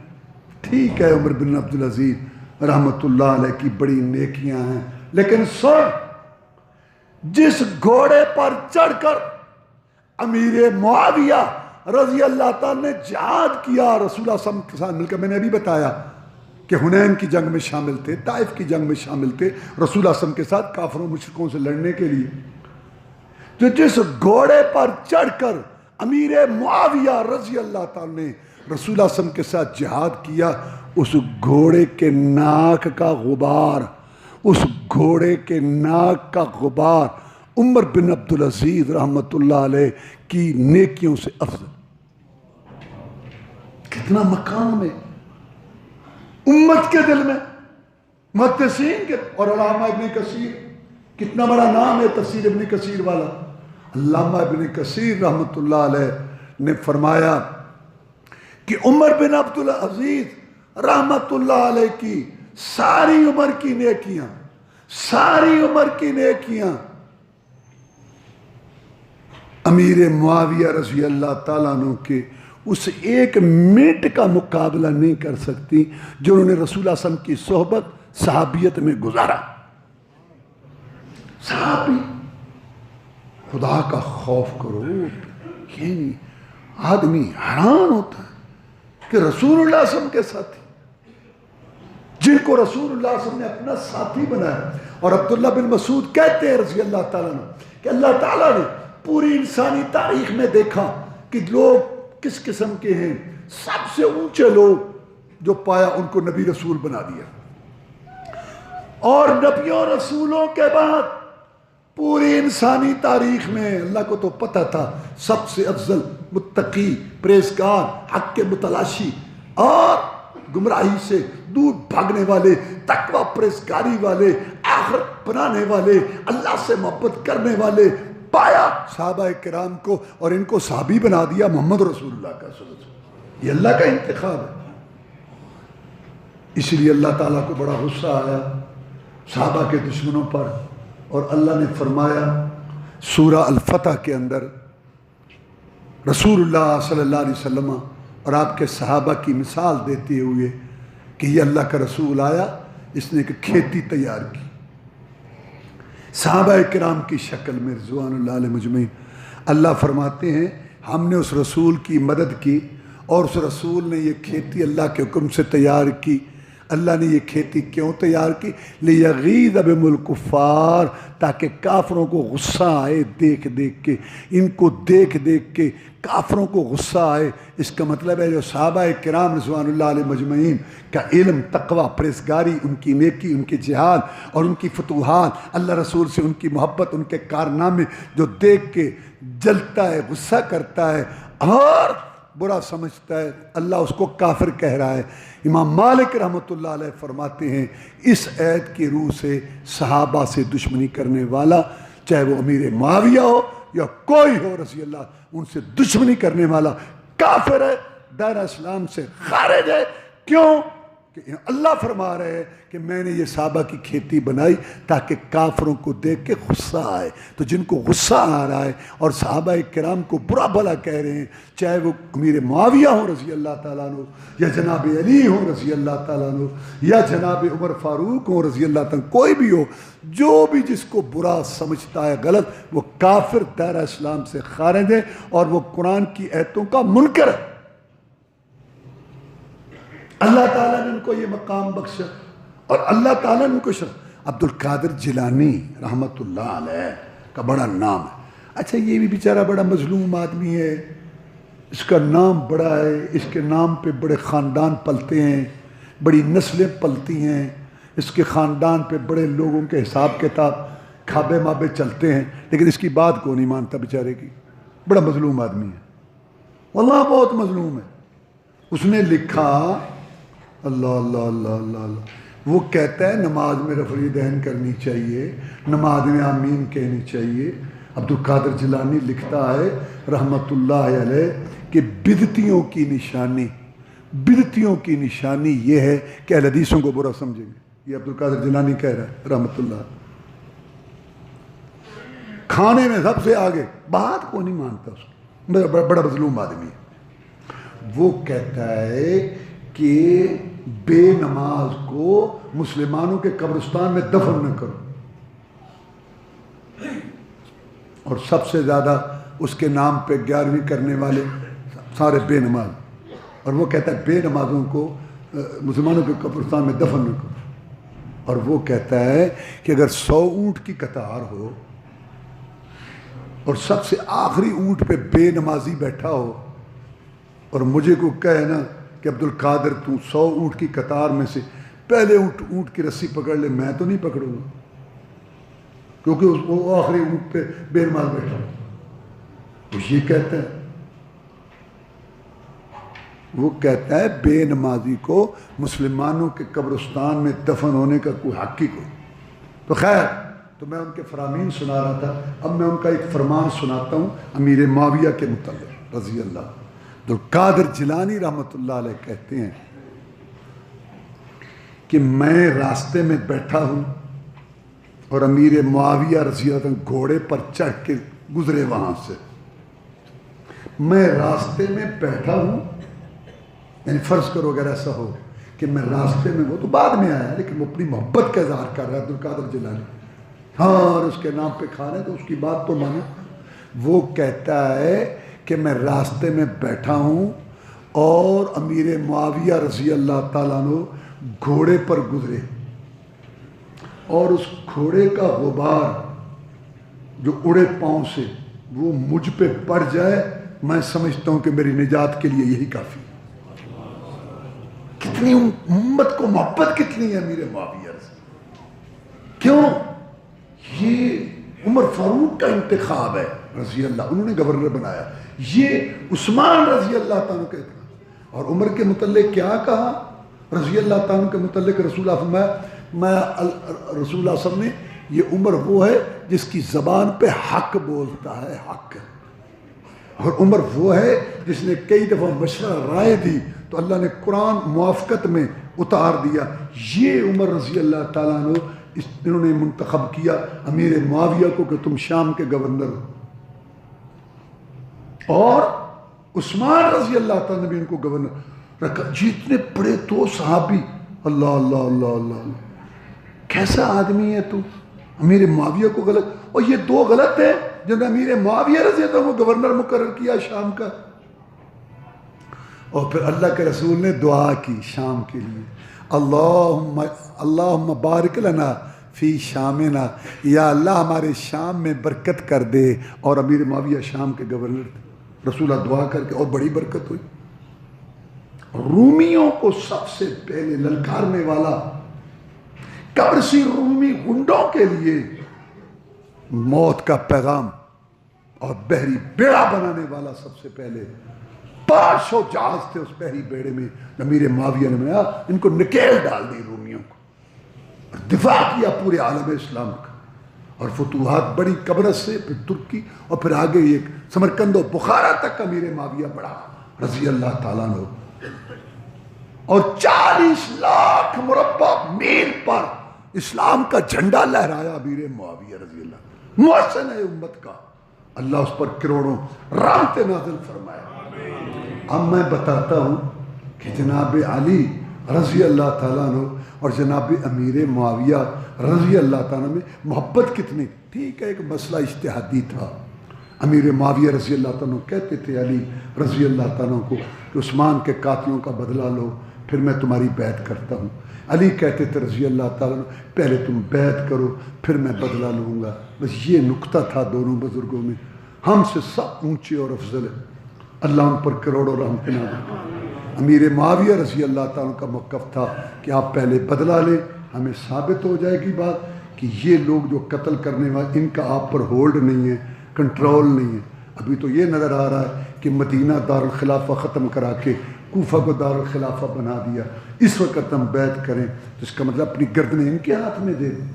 ٹھیک ہے عمر بن عبدالعزیز رحمت اللہ علیہ کی بڑی نیکیاں ہیں، لیکن سن، جس گھوڑے پر چڑھ کر امیر معاویہ رضی اللہ تعالیٰ نے جہاد کیا رسول اللہ صلی اللہ علیہ وسلم کے ساتھ مل کر، میں نے ابھی بتایا کہ حنین کی جنگ میں شامل تھے، طائف کی جنگ میں شامل تھے رسول اللہ صلی اللہ علیہ وسلم کے ساتھ کافروں مشرکوں سے لڑنے کے لیے. تو جس گھوڑے پر چڑھ کر امیر معاویہ رضی اللہ تعالیٰ نے رسول اللہ صلی اللہ علیہ وسلم کے ساتھ جہاد کیا، اس گھوڑے کے ناک کا غبار، اس گھوڑے کے ناک کا غبار عمر بن عبدالعزیز رحمت اللہ علیہ کی نیکیوں سے افضل. کتنا مقام ہے امت کے دل میں، محدثین کے. اور علامہ ابن کثیر، کتنا بڑا نام ہے تفسیر ابن کثیر والا. علامہ ابن کثیر رحمت اللہ علیہ نے فرمایا کہ عمر بن عبدالعزیز رحمت اللہ علیہ کی ساری عمر کی نیکیاں، ساری عمر کی نیکیاں امیر معاویہ رضی اللہ تعالیٰ عنہ کے اس ایک منٹ کا مقابلہ نہیں کر سکتی جو انہوں نے رسول اللہ صلی اللہ علیہ وسلم کی صحبت صحابیت میں گزارا. صحابی، خدا کا خوف کرو. یعنی آدمی حیران ہوتا ہے کہ رسول اللہ صلی اللہ علیہ وسلم کے ساتھی، جن کو رسول اللہ صلی اللہ علیہ وسلم نے اپنا ساتھی بنایا. اور عبداللہ بن مسعود کہتے ہیں رضی اللہ تعالیٰ عنہ کہ اللہ تعالیٰ نے پوری انسانی تاریخ میں دیکھا کہ لوگ کس قسم کے ہیں، سب سے اونچے لوگ جو پایا ان کو نبی رسول بنا دیا. اور نبیوں رسولوں کے بعد پوری انسانی تاریخ میں اللہ کو تو پتہ تھا سب سے افضل متقی، پرہیزگار، حق کے متلاشی اور گمراہی سے دور بھاگنے والے، تقوی پرہیزگاری والے، آخرت بنانے والے، اللہ سے محبت کرنے والے پایا صحابہ کرام کو، اور ان کو صحابی بنا دیا محمد رسول اللہ کا صلی اللہ علیہ وسلم. یہ اللہ کا انتخاب ہے. اس لیے اللہ تعالیٰ کو بڑا غصہ آیا صحابہ کے دشمنوں پر، اور اللہ نے فرمایا سورہ الفتح کے اندر رسول اللہ صلی اللہ علیہ وسلم اور آپ کے صحابہ کی مثال دیتے ہوئے کہ یہ اللہ کا رسول آیا، اس نے ایک کھیتی تیار کی صحابہ کرام کی شکل میں رضوان اللہ علیہ مجمعین. اللہ فرماتے ہیں ہم نے اس رسول کی مدد کی اور اس رسول نے یہ کھیتی اللہ کے حکم سے تیار کی. اللہ نے یہ کھیتی کیوں تیار کی؟ لیغیظ بہم الکفار، تاکہ کافروں کو غصہ آئے دیکھ دیکھ کے، ان کو دیکھ دیکھ کے کافروں کو غصہ آئے۔ اس کا مطلب ہے جو صحابہ کرام رضوان اللہ علیہ مجمعین کا علم، تقوی، پرہیزگاری، ان کی نیکی، ان کے جہاد اور ان کی فتوحات، اللہ رسول سے ان کی محبت، ان کے کارنامے جو دیکھ کے جلتا ہے، غصہ کرتا ہے اور برا سمجھتا ہے، اللہ اس کو کافر کہہ رہا ہے۔ امام مالک رحمۃ اللہ علیہ فرماتے ہیں اس آیت کی روح سے صحابہ سے دشمنی کرنے والا، چاہے وہ امیر معاویہ ہو یا کوئی ہو رضی اللہ، ان سے دشمنی کرنے والا کافر ہے، دائرہ اسلام سے خارج ہے۔ کیوں کہ اللہ فرما رہے ہیں کہ میں نے یہ صحابہ کی کھیتی بنائی تاکہ کافروں کو دیکھ کے غصہ آئے۔ تو جن کو غصہ آ رہا ہے اور صحابہ کرام کو برا بھلا کہہ رہے ہیں، چاہے وہ امیر معاویہ ہوں رضی اللہ تعالیٰ عنہ، یا جناب علی ہوں رضی اللہ تعالیٰ عنہ، یا جناب عمر فاروق ہوں رضی اللہ تعالیٰ عنہ، کوئی بھی ہو، جو بھی جس کو برا سمجھتا ہے غلط، وہ کافر، دائرہ اسلام سے خارج ہے اور وہ قرآن کی آیتوں کا منکر ہے۔ اللہ تعالیٰ نے ان کو یہ مقام بخشا اور اللہ تعالیٰ نے ان کو عبد القادر جیلانی رحمۃ اللہ علیہ کا بڑا نام ہے۔ اچھا یہ بھی بیچارہ بڑا مظلوم آدمی ہے، اس کا نام بڑا ہے، اس کے نام پہ بڑے خاندان پلتے ہیں، بڑی نسلیں پلتی ہیں، اس کے خاندان پہ بڑے لوگوں کے حساب کتاب کھابے مابے چلتے ہیں، لیکن اس کی بات کو نہیں مانتا بیچارے کی۔ بڑا مظلوم آدمی ہے، واللہ بہت مظلوم ہے۔ اس نے لکھا اللہ اللہ اللہ اللہ اللہ، وہ کہتا ہے نماز میں رفع الیدین کرنی چاہیے، نماز میں آمین کہنی چاہیے۔ عبد القادر جیلانی لکھتا ہے رحمۃ اللہ علیہ کہ بدعتیوں کی نشانی یہ ہے کہ اہل حدیثوں کو برا سمجھیں گے۔ یہ عبد القادر جیلانی کہہ رہا ہے رحمۃ اللہ۔ کھانے میں سب سے آگے، بات کو نہیں مانتا، اس کو بڑا مظلوم آدمی ہے۔ وہ کہتا ہے کہ بے نماز کو مسلمانوں کے قبرستان میں دفن نہ کرو، اور سب سے زیادہ اس کے نام پہ 11ویں کرنے والے سارے بے نماز، اور وہ کہتا ہے بے نمازوں کو مسلمانوں کے قبرستان میں دفن نہ کرو۔ اور وہ کہتا ہے کہ اگر 100 اونٹ کی قطار ہو اور سب سے آخری اونٹ پہ بے نمازی بیٹھا ہو اور مجھے کو کہے نا کہ عبد القادر تو 100 اونٹ کی قطار میں سے پہلے اونٹ کی رسی پکڑ لے، میں تو نہیں پکڑوں گا، کیونکہ وہ آخری اونٹ پہ بے نماز بیٹھا ہو۔ وہ یہ کہتا ہے، وہ کہتا ہے بے نمازی کو مسلمانوں کے قبرستان میں دفن ہونے کا کوئی حق ہی کوئی۔ تو خیر، تو میں ان کے فرامین سنا رہا تھا، اب میں ان کا ایک فرمان سناتا ہوں امیر معاویہ کے متعلق رضی اللہ۔ عبد القادر جیلانی رحمۃ اللہ علیہ کہتے ہیں کہ میں راستے میں بیٹھا ہوں اور امیر معاویہ رضی اللہ عنہ گھوڑے پر چڑھ کے گزرے وہاں سے۔ میں راستے میں بیٹھا ہوں، یعنی فرض کرو اگر ایسا ہو کہ میں راستے میں، وہ تو بعد میں آیا لیکن وہ اپنی محبت کا اظہار کر رہا ہے عبد القادر جیلانی، ہاں، اور اس کے نام پہ کھا رہے تو اس کی بات تو مانو۔ وہ کہتا ہے کہ میں راستے میں بیٹھا ہوں اور امیر معاویہ رضی اللہ تعالیٰ عنہ گھوڑے پر گزرے، اور اس گھوڑے کا غبار جو اڑے پاؤں سے وہ مجھ پہ پڑ جائے، میں سمجھتا ہوں کہ میری نجات کے لیے یہی کافی۔ کتنی امت کو محبت کتنی ہے امیر معاویہ سے، کیوں؟ یہ عمر فاروق کا انتخاب ہے رضی اللہ، انہوں نے گورنر بنایا، یہ عثمان رضی اللہ تعالیٰ کا انتخاب۔ اور عمر کے متعلق کیا کہا رضی اللہ تعالیٰ کے متعلق؟ رسول اللہ فرمایا، رسول اللہ صلی اللہ علیہ وسلم نے، یہ عمر وہ ہے جس کی زبان پہ حق بولتا ہے، حق، اور عمر وہ ہے جس نے کئی دفعہ مشورہ رائے دی تو اللہ نے قرآن موافقت میں اتار دیا۔ یہ عمر رضی اللہ تعالیٰ عنہ انہوں نے منتخب کیا امیر معاویہ کو کہ تم شام کے گورنر ہو، اور عثمان رضی اللہ تعالیٰ نے بھی ان کو گورنر رکھا۔ جتنے بڑے تو صحابی، اللہ اللہ اللہ اللہ، کیسا آدمی ہے تو، امیر معاویہ کو غلط، اور یہ دو غلط ہیں جنہوں نے امیر معاویہ رضی اللہ عنہ کو گورنر مقرر کیا شام کا۔ اور پھر اللہ کے رسول نے دعا کی شام کے لیے، اللہم بارک لنا فی شامنا، یا اللہ ہمارے شام میں برکت کر دے. اور امیر معاویہ شام کے گورنر تھے. رسول اللہ دعا کر کے اور بڑی برکت ہوئی. رومیوں کو سب سے پہلے للکارنے والا قبرصی رومی گنڈوں کے لیے موت کا پیغام اور بحری بیڑا بنانے والا سب سے پہلے 500 جہاز تھے اس بحری بیڑے میں. امیر معاویہ نے بنایا، ان کو نکیل ڈال دی رومیوں کو، دفاع کیا پورے عالم اسلام کا، اور فتوحات بڑی قبرص سے، پھر ترکی، اور پھر آگے ایک سمرقند و بخارا تک امیر معاویہ بڑھا رضی اللہ تعالیٰ عنہ. اور 40 لاکھ مربع میل پر اسلام کا جھنڈا لہرایا امیر معاویہ رضی اللہ، محسن ہے امت کا. اللہ اس پر کروڑوں رحمت نازل فرمایا. اب میں بتاتا ہوں کہ جناب علی رضی اللہ تعالیٰ عنہ اور جناب امیر معاویہ رضی اللہ تعالیٰ عنہ میں محبت کتنی. ٹھیک ہے ایک مسئلہ اجتہادی تھا. امیر معاویہ رضی اللہ تعالیٰ عنہ کہتے تھے علی رضی اللہ تعالیٰ عنہ کو کہ عثمان کے قاتلوں کا بدلہ لو پھر میں تمہاری بیعت کرتا ہوں. علی کہتے تھے رضی اللہ تعالیٰ عنہ پہلے تم بیعت کرو پھر میں بدلہ لوں گا. بس یہ نقطہ تھا دونوں بزرگوں میں. ہم سے سب اونچے اور افضل ہے، اللہ ان پر کروڑوں رحمت نازل. امیر معاویہ رضی اللہ تعالیٰ کا موقف تھا کہ آپ پہلے بدلہ لیں، ہمیں ثابت ہو جائے گی بات کہ یہ لوگ جو قتل کرنے والے ان کا آپ پر ہولڈ نہیں ہے، کنٹرول نہیں ہے. ابھی تو یہ نظر آ رہا ہے کہ مدینہ دارالخلافہ ختم کرا کے کوفہ کو دارالخلافہ بنا دیا. اس وقت ہم بیعت کریں تو اس کا مطلب اپنی گردنیں ان کے ہاتھ میں دے دیں.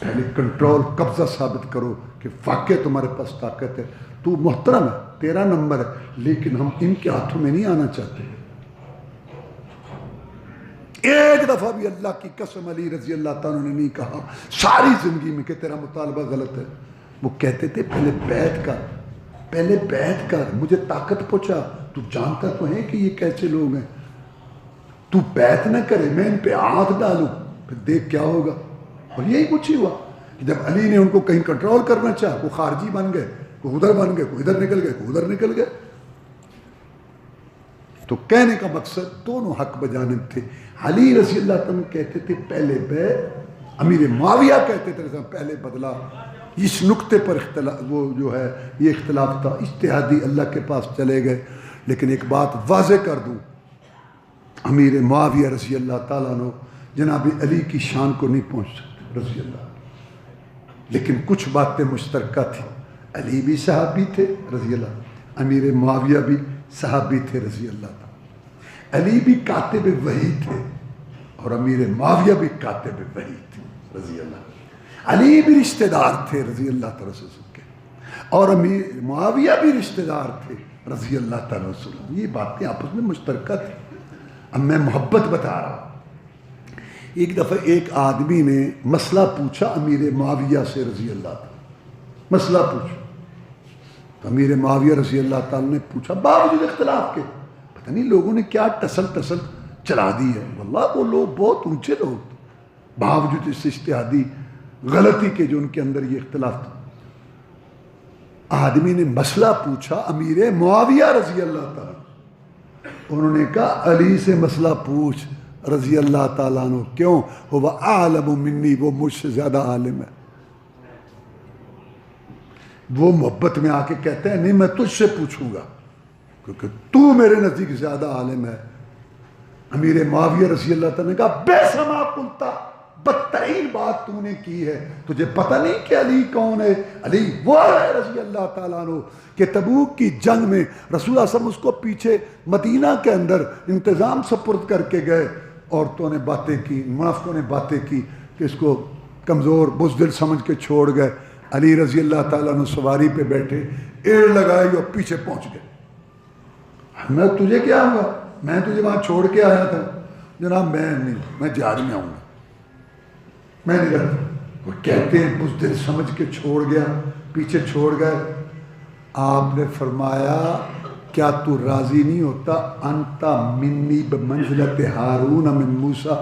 پہلے کنٹرول قبضہ ثابت کرو کہ واقعہ تمہارے پاس طاقت ہے. تو محترم ہے، تیرا نمبر ہے، لیکن ہم ان کے ہاتھوں میں نہیں آنا چاہتے. ایک دفعہ بھی اللہ کی قسم علی رضی اللہ تعالیٰ نے نہیں کہا ساری زندگی میں کہ تیرا مطالبہ غلط ہے. وہ کہتے تھے پہلے بیعت کر، پہلے بیعت کر، مجھے طاقت پہنچا. تو جانتا تو ہے کہ یہ کیسے لوگ ہیں. تو بیعت نہ کرے، میں ان پہ ہاتھ ڈالوں، پھر دیکھ کیا ہوگا. اور یہی کچھ ہی ہوا کہ جب علی نے ان کو کہیں کنٹرول کرنا چاہا، وہ خارجی بن گئے، کوئی ادھر بن گئے، کوئی ادھر نکل گئے، کوئی ادھر نکل گئے. تو کہنے کا مقصد دونوں حق بجانب تھے. علی رضی اللہ عنہ کہتے تھے پہلے بیعت، امیر معاویہ کہتے تھے پہلے بدلہ. اس نقطے پر اختلاف، وہ جو ہے یہ اختلاف تھا اجتہادی، اللہ کے پاس چلے گئے. لیکن ایک بات واضح کر دوں، امیر معاویہ رضی اللہ تعالیٰ عنہ جناب علی کی شان کو نہیں پہنچ سکتے رضی اللہ، لیکن کچھ باتیں مشترکہ تھیں. علی بھی صحابی تھے رضی اللہ، امیر معاویہ بھی صحابی تھے رضی اللہ تعالیٰ. علی بھی کاتب وحی تھے اور امیر معاویہ بھی کاتب وحی تھے رضی اللہ. علی بھی رشتہ دار تھے رضی اللہ تعالیٰ سے سن کے، اور امیر معاویہ بھی رشتہ دار تھے رضی اللہ تعالیٰ سے. یہ باتیں آپس میں مشترکہ تھیں. اب میں محبت بتا رہا ہوں. ایک دفعہ ایک آدمی نے مسئلہ پوچھا امیر معاویہ سے رضی اللہ تعالیٰ، مسئلہ پوچھا. تو امیر معاویہ رضی اللہ تعالیٰ نے پوچھا باوجود اختلاف کے. پتہ نہیں لوگوں نے کیا ٹسل چلا دی ہے. واللہ وہ لوگ بہت اونچے لوگ تھے باوجود اس اجتہادی غلطی کے جو ان کے اندر یہ اختلاف تھا. آدمی نے مسئلہ پوچھا امیر معاویہ رضی اللہ تعالیٰ. انہوں نے کہا علی سے مسئلہ پوچھ رضی اللہ تعالیٰ عنہ. کیوں؟ وہ عالم منی، وہ مجھ سے زیادہ عالم ہے. وہ محبت میں آ کے کہتے ہیں نہیں میں تجھ سے پوچھوں گا کیونکہ تو میرے نزدیک زیادہ عالم ہے. امیر معاویہ رضی اللہ تعالیٰ نے کہا بے سما قلتا، بدترین بات تو نے کی ہے. تجھے پتہ نہیں کہ علی کون ہے؟ علی وہ ہے رضی اللہ تعالیٰ عنہ کہ تبوک کی جنگ میں رسول اللہ صلی اللہ علیہ وسلم اس کو پیچھے مدینہ کے اندر انتظام سپرد کر کے گئے. عورتوں نے باتیں کی، منافقوں نے باتیں کی کہ اس کو کمزور بزدل سمجھ کے چھوڑ گئے. علی رضی اللہ تعالیٰ عنہ سواری پہ بیٹھے، ایڑ لگائی اور پیچھے پہنچ گئے. میں تجھے کیا ہوا؟ میں تجھے وہاں چھوڑ کے آیا تھا. جناب میں نہیں، میں جہاد میں آؤں گا، میں نہیں رہتا. وہ کہتے ہیں بزدل سمجھ کے چھوڑ گیا، پیچھے چھوڑ گئے. آپ نے فرمایا کیا تو راضی نہیں ہوتا؟ انتا منی بمنزلت ہارون من موسیٰ،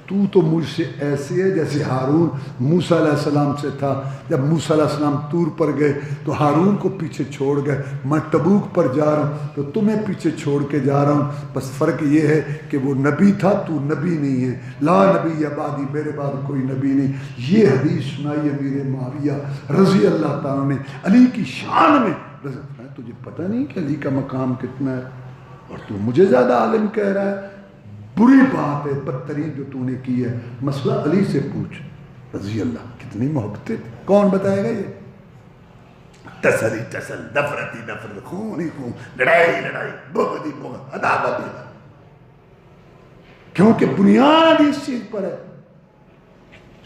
تو مجھ سے ایسے ہے جیسے ہارون موسیٰ علیہ السلام سے تھا. جب موسیٰ علیہ السلام طور پر گئے تو ہارون کو پیچھے چھوڑ گئے. میں تبوک پر جا رہا ہوں تو تمہیں پیچھے چھوڑ کے جا رہا ہوں. بس فرق یہ ہے کہ وہ نبی تھا, تو نبی نہیں ہے. لا نبی بعدی, میرے بعد کوئی نبی نہیں. یہ حدیث سنائی امیر معاویہ رضی اللہ تعالیٰ نے علی کی شان میں. تجھے پتہ نہیں کہ علی کا مقام کتنا ہے اور تو مجھے زیادہ عالم کہہ رہا ہے؟ بری بات ہے, بدترین جو تو نے کی ہے. مسئلہ علی سے پوچھ رضی اللہ. کتنی محبتیں, کون بتائے گا یہ؟ تسلی تسل, نفرتی نفرت, خون ہی خون, لڑائی لڑائی, بغض ہی بغض, عداوت ہی عداوت. کیونکہ بنیاد اس چیز پر ہے.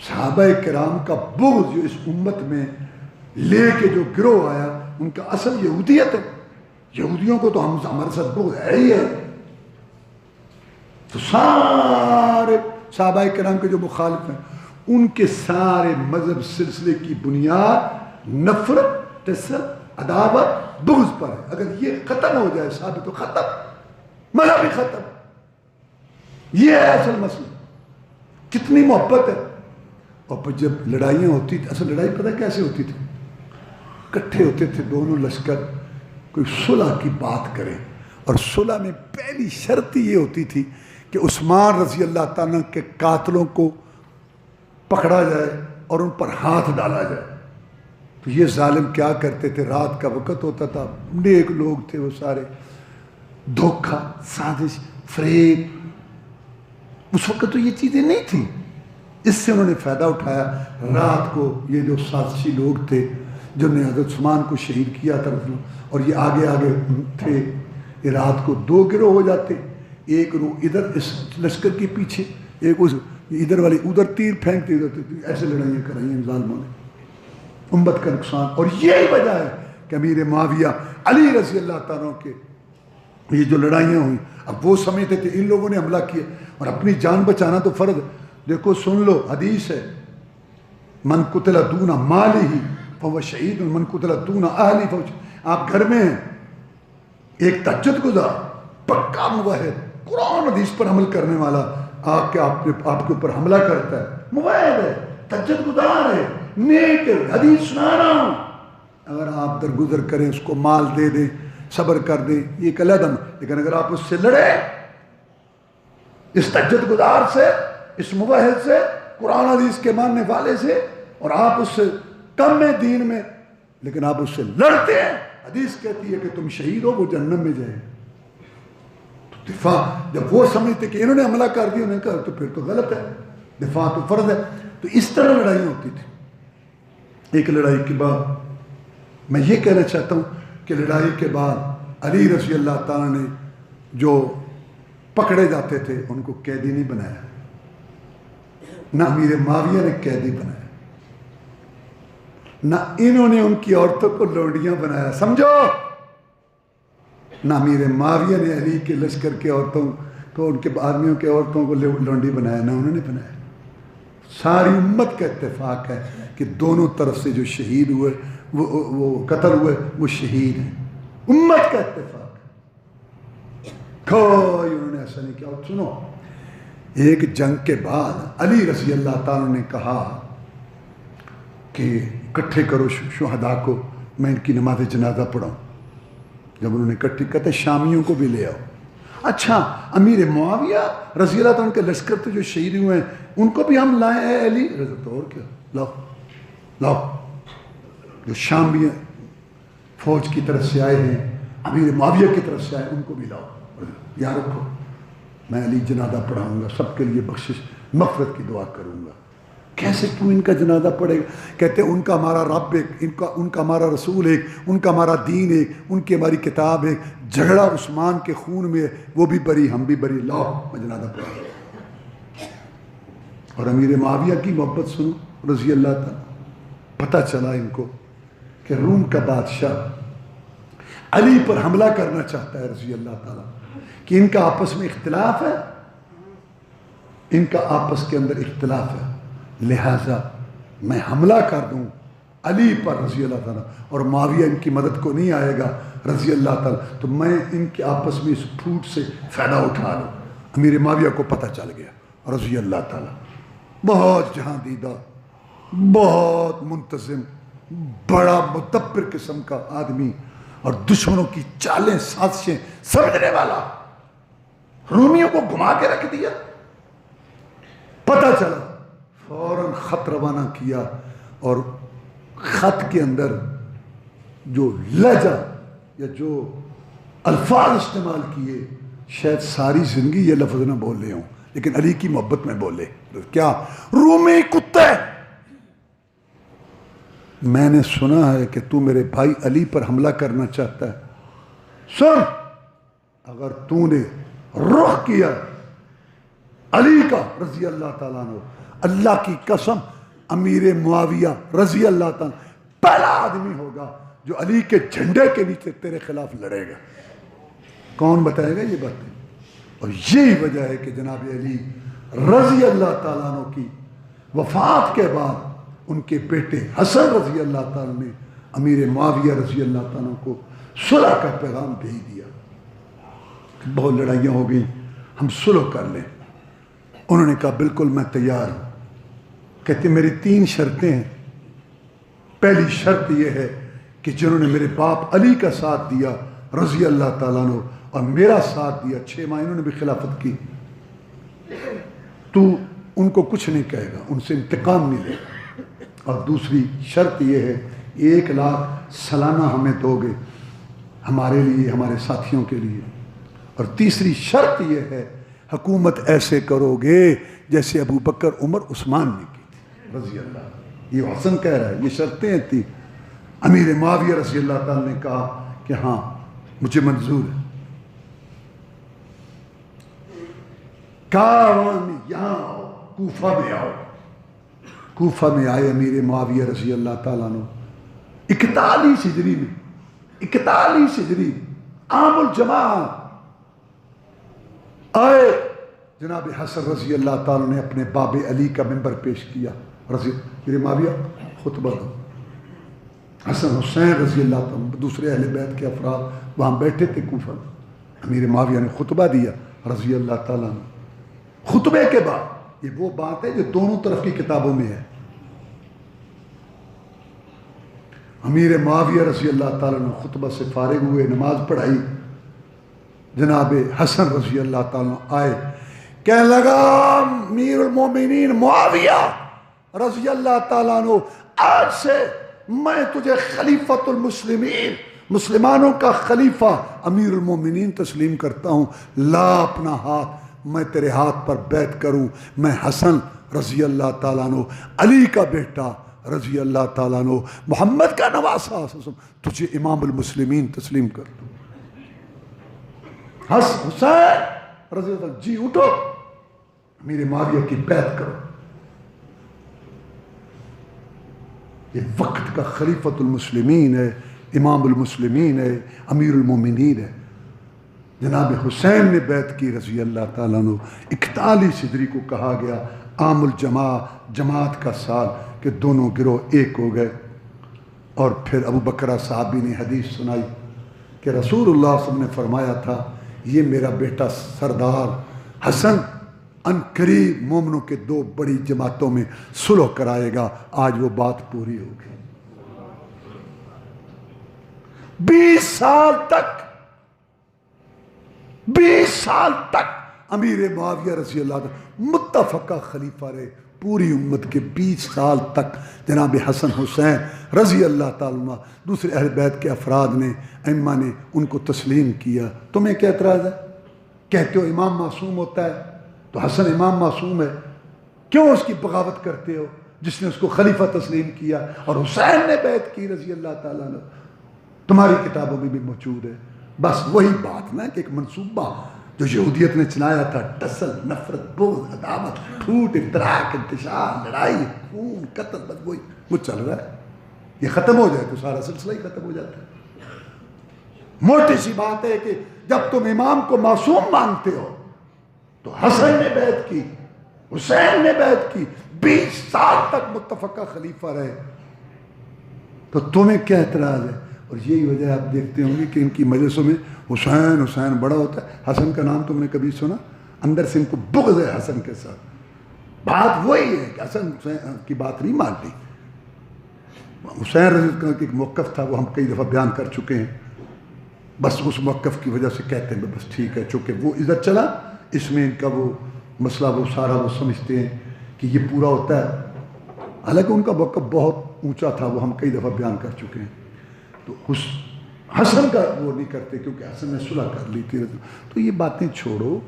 صحابہ کرام کا بغض جو اس امت میں لے کے جو گروہ آیا, ان کا اصل یہودیت ہے. یہودیوں کو تو ہمارے ساتھ بغض ہے ہی ہے. تو سارے صحابہ کرام کے جو مخالف ہیں, ان کے سارے مذہب سلسلے کی بنیاد نفرت, تسل, عداوت, بغض پر ہے. اگر یہ ختم ہو جائے ثابت تو ختم, مذہب ہی ختم. یہ ہے اصل مسئلہ. کتنی محبت ہے. اور پھر جب لڑائیاں ہوتی تھی, اصل لڑائی پتہ کیسے ہوتی تھی؟ کٹھے ہوتے تھے دونوں لشکر, کوئی صلح کی بات کرے, اور صلح میں پہلی شرط یہ ہوتی تھی کہ عثمان رضی اللہ تعالیٰ کے قاتلوں کو پکڑا جائے اور ان پر ہاتھ ڈالا جائے. تو یہ ظالم کیا کرتے تھے, رات کا وقت ہوتا تھا, نیک لوگ تھے وہ سارے, دھوکہ, سازش, فریب. اس وقت تو یہ چیزیں نہیں تھیں. اس سے انہوں نے فائدہ اٹھایا. رات کو یہ جو سازشی لوگ تھے جنہوں نے حضرت عثمان کو شہید کیا تھا, اور یہ آگے آگے تھے, یہ رات کو دو گروہ ہو جاتے. ایک گروہ ادھر اس لشکر کے پیچھے, ایک اس ادھر والی ادھر تیر پھینکتے, ادھر ایسے لڑائیاں کرائی ہیں ظالموں نے, امت کا نقصان. اور یہی وجہ ہے کہ امیر معاویہ علی رضی اللہ تعالیٰ کے یہ جو لڑائیاں ہوئیں, اب وہ سمجھتے تھے ان لوگوں نے حملہ کیا اور اپنی جان بچانا تو فرض. دیکھو سن لو, حدیث ہے, من قتل دون مالہ فہو شہید, من قتل دون اہلہ فہو شہید. آپ گھر میں ہیں, ایک تہجد گزار, پکا موحد, قرآن حدیث پر عمل کرنے والا آپ کے اوپر حملہ کرتا ہے, موحد ہے, تہجد گزار ہے, نیک ہے, حدیث سنا رہا ہوں, اگر آپ درگزر کریں, اس کو مال دے دیں, صبر کر دیں, یہ ایک علیحدہ. لیکن اگر آپ اس سے لڑے, اس تہجد گزار سے, اس موحد سے, قرآن حدیث کے ماننے والے سے, اور آپ اس سے کم میں دین میں, لیکن آپ اس سے لڑتے ہیں, حدیث کہتی ہے کہ تم شہید ہو, وہ جہنم میں جائے. تو دفاع, جب وہ سمجھتے کہ انہوں نے حملہ کر دیا, انہوں نے کہا تو پھر تو غلط ہے, دفاع تو فرض ہے. تو اس طرح لڑائی ہوتی تھی. ایک لڑائی کے بعد میں یہ کہنا چاہتا ہوں کہ لڑائی کے بعد علی رضی اللہ تعالیٰ نے جو پکڑے جاتے تھے ان کو قیدی نہیں بنایا, نہ امیر معاویہ نے قیدی بنایا, نہ انہوں نے ان کی عورتوں کو لونڈیاں بنایا, سمجھو. نہ امیر معاویہ نے علی کے لشکر کے عورتوں کو, ان کے آدمیوں کے عورتوں کو لونڈی بنایا, نہ انہوں نے بنایا. ساری امت کا اتفاق ہے کہ دونوں طرف سے جو شہید ہوئے, وہ قتل ہوئے, وہ شہید ہیں. امت کا اتفاق ہے, کوئی انہوں نے ایسا نہیں کیا. اور سنو, ایک جنگ کے بعد علی رضی اللہ تعالیٰ نے کہا کہ اکٹھے کرو شہداء کو, میں ان کی نماز جنازہ پڑھاؤں. جب انہوں نے اکٹھے کہتے شامیوں کو بھی لے آؤ. اچھا, امیر معاویہ رضی اللہ تعالیٰ کے لشکر تو جو شہید ہوئے ہیں ان کو بھی ہم لائیں. اے علی رضی اللہ, اور کیا, لاؤ. جو شامی فوج کی طرف سے آئے ہیں, امیر معاویہ کی طرف سے آئے, ان کو بھی لاؤ, یاد رکھو میں علی جنازہ پڑھاؤں گا, سب کے لیے بخشش مغفرت کی دعا کروں گا. کیسے تو ان کا جنازہ پڑھے گا؟ کہتے ان کا ہمارا رب ایک, ان کا ہمارا رسول ایک, ان کا ہمارا دین ایک, ان کی ہماری کتاب ایک. جھگڑا عثمان کے خون میں ہے, وہ بھی بری, ہم بھی بری, لاؤ میں جنازہ پڑھاؤں. اور امیر معاویہ کی محبت سنو رضی اللہ تعالیٰ. پتہ چلا ان کو کہ روم کا بادشاہ علی پر حملہ کرنا چاہتا ہے رضی اللہ تعالیٰ, کہ ان کا آپس میں اختلاف ہے, ان کا آپس کے اندر اختلاف ہے, لہٰذا میں حملہ کر دوں علی پر رضی اللہ تعالیٰ, اور معاویہ ان کی مدد کو نہیں آئے گا رضی اللہ تعالیٰ, تو میں ان کے آپس میں اس پھوٹ سے فائدہ اٹھا لوں. امیر معاویہ کو پتہ چل گیا رضی اللہ تعالیٰ، بہت جہاں دیدہ، بہت منتظم، بڑا مدبر قسم کا آدمی اور دشمنوں کی چالیں سازشیں سمجھنے والا، رومیوں کو گھما کے رکھ دیا۔ پتہ چلا، فوراً خط روانہ کیا، اور خط کے اندر جو لہجہ یا جو الفاظ استعمال کیے، شاید ساری زندگی یہ لفظ نہ بولے ہوں، لیکن علی کی محبت میں بولے۔ کیا؟ رومی کتے، میں نے سنا ہے کہ تو میرے بھائی علی پر حملہ کرنا چاہتا ہے، سن، اگر تو نے رخ کیا علی کا رضی اللہ تعالیٰ عنہ، اللہ کی قسم امیر معاویہ رضی اللہ تعالیٰ پہلا آدمی ہوگا جو علی کے جھنڈے کے نیچے تیرے خلاف لڑے گا۔ کون بتائے گا یہ باتیں؟ اور یہی وجہ ہے کہ جناب علی رضی اللہ تعالیٰ عنہ کی وفات کے بعد ان کے بیٹے حسن رضی اللہ تعالیٰ نے امیر معاویہ رضی اللہ تعالیٰ کو صلح کا پیغام بھیج دیا۔ بہت لڑائیاں ہو گئیں، ہم صلح کر لیں۔ انہوں نے کہا بالکل میں تیار ہوں۔ کہتے میری 3 شرطیں ہیں۔ پہلی شرط یہ ہے کہ جنہوں نے میرے باپ علی کا ساتھ دیا رضی اللہ تعالیٰ عنہ اور میرا ساتھ دیا 6 ماہ انہوں نے بھی خلافت کی، تو ان کو کچھ نہیں کہے گا، ان سے انتقام نہیں لے گا۔ اور دوسری شرط یہ ہے 1 لاکھ سالانہ ہمیں دو گے ہمارے لیے، ہمارے ساتھیوں کے لیے۔ اور تیسری شرط یہ ہے حکومت ایسے کرو گے جیسے ابو بکر عمر عثمان نے کی رضی اللہ۔ یہ حسن کہہ رہا ہے، یہ شرطیں تھیں۔ امیر معاویہ رضی اللہ تعالیٰ نے کہا کہ ہاں مجھے منظور ہے۔ یہاں آؤ، کوفہ میں آؤ۔ کوفہ میں آئے امیر معاویہ رضی اللہ تعالیٰ عنہ 41 ہجری میں، 41 ہجری عام الجماع آئے۔ جناب حسن رضی اللہ تعالیٰ نے اپنے باب علی کا ممبر پیش کیا، امیر معاویہ خطبہ دو۔ حسن حسین رضی اللہ تعالیٰ دوسرے اہل بیت کے افراد وہاں بیٹھے تھے کوفہ میں۔ امیر معاویہ نے خطبہ دیا رضی اللہ تعالیٰ نے۔ خطبے کے بعد، یہ وہ بات ہے جو دونوں طرف کی کتابوں میں ہے، امیر معاویہ رضی اللہ تعالیٰ نے خطبہ سے فارغ ہوئے، نماز پڑھائی۔ جناب حسن رضی اللہ تعالیٰ آئے، کہنے لگا امیر المومنین معاویہ رضی اللہ تعالیٰ عنہ، آج سے میں تجھے خلیفۃ المسلمین، مسلمانوں کا خلیفہ امیر المومنین تسلیم کرتا ہوں۔ لا اپنا ہاتھ، میں تیرے ہاتھ پر بیعت کروں، میں حسن رضی اللہ تعالیٰ عنہ علی کا بیٹا رضی اللہ تعالیٰ عنہ محمد کا نواسا تجھے امام المسلمین تسلیم کرتا ہوں۔ حسین رضی اللہ عنہ، جی اٹھو، میرے معاویہ کی بیعت کرو۔ یہ وقت کا خلیفۃ المسلمین ہے، امام المسلمین ہے، امیر المومنین ہے۔ جناب حسین نے بیعت کی رضی اللہ تعالیٰ عنہ۔ 41 ہجری کو کہا گیا عام الجماع، جماعت کا سال، کہ دونوں گروہ ایک ہو گئے۔ اور پھر ابو بکرہ صحابی نے حدیث سنائی کہ رسول اللہ صلی اللہ علیہ وسلم نے فرمایا تھا یہ میرا بیٹا سردار حسن ان قریب مومنوں کے 2 بڑی جماعتوں میں صلح کرائے گا۔ آج وہ بات پوری ہو گئی۔ 20 سال تک امیر معاویہ رضی اللہ عنہ متفقہ خلیفہ رہے پوری امت کے۔ 20 سال تک جناب حسن حسین رضی اللہ تعالیٰ دوسرے اہل بیت کے افراد نے، ائمہ نے ان کو تسلیم کیا۔ تمہیں کیا اعتراض ہے؟ کہتے ہو امام معصوم ہوتا ہے تو حسن امام معصوم ہے، کیوں اس کی بغاوت کرتے ہو جس نے اس کو خلیفہ تسلیم کیا اور حسین نے بیعت کی رضی اللہ تعالیٰ عنہ؟ تمہاری کتابوں میں بھی موجود ہے۔ بس وہی بات نا کہ ایک منصوبہ جو یہودیت نے چلایا تھا، ٹسل، نفرت، بغض، عداوت، پھوٹ، افتراق، انتشار، لڑائی، خون، قتل، بس وہی وہ چل رہا ہے۔ یہ ختم ہو جائے تو سارا سلسلہ ہی ختم ہو جاتا ہے۔ موٹی سی بات ہے کہ جب تم امام کو معصوم مانتے ہو تو حسن نے بیعت کی، حسین نے بیعت کی، 20 سال تک متفقہ خلیفہ رہے، تو تمہیں کیا اعتراض ہے؟ اور یہی وجہ آپ دیکھتے ہوں گے کہ ان کی مجلسوں میں حسین حسین بڑا ہوتا ہے۔ حسن کا نام تم نے کبھی سنا؟ اندر سے ان کو بغض ہے حسن کے ساتھ۔ بات وہی ہے کہ حسن حسین کی بات نہیں مان لی. حسین رضی اللہ عنہ کا ایک موقف تھا، وہ ہم کئی دفعہ بیان کر چکے ہیں. بس اس موقف کی وجہ سے کہتے ہیں بس ٹھیک ہے، چونکہ وہ ادھر چلا، اس میں ان کا وہ مسئلہ وہ سارا وہ سمجھتے ہیں کہ یہ پورا ہوتا ہے. حالانکہ ان کا موقف بہت اونچا تھا، وہ ہم کئی دفعہ بیان کر چکے ہیں. تو حسن کا وہ نہیں کرتے کیونکہ حسن نے صلح کر لی تھی. تو یہ باتیں چھوڑو،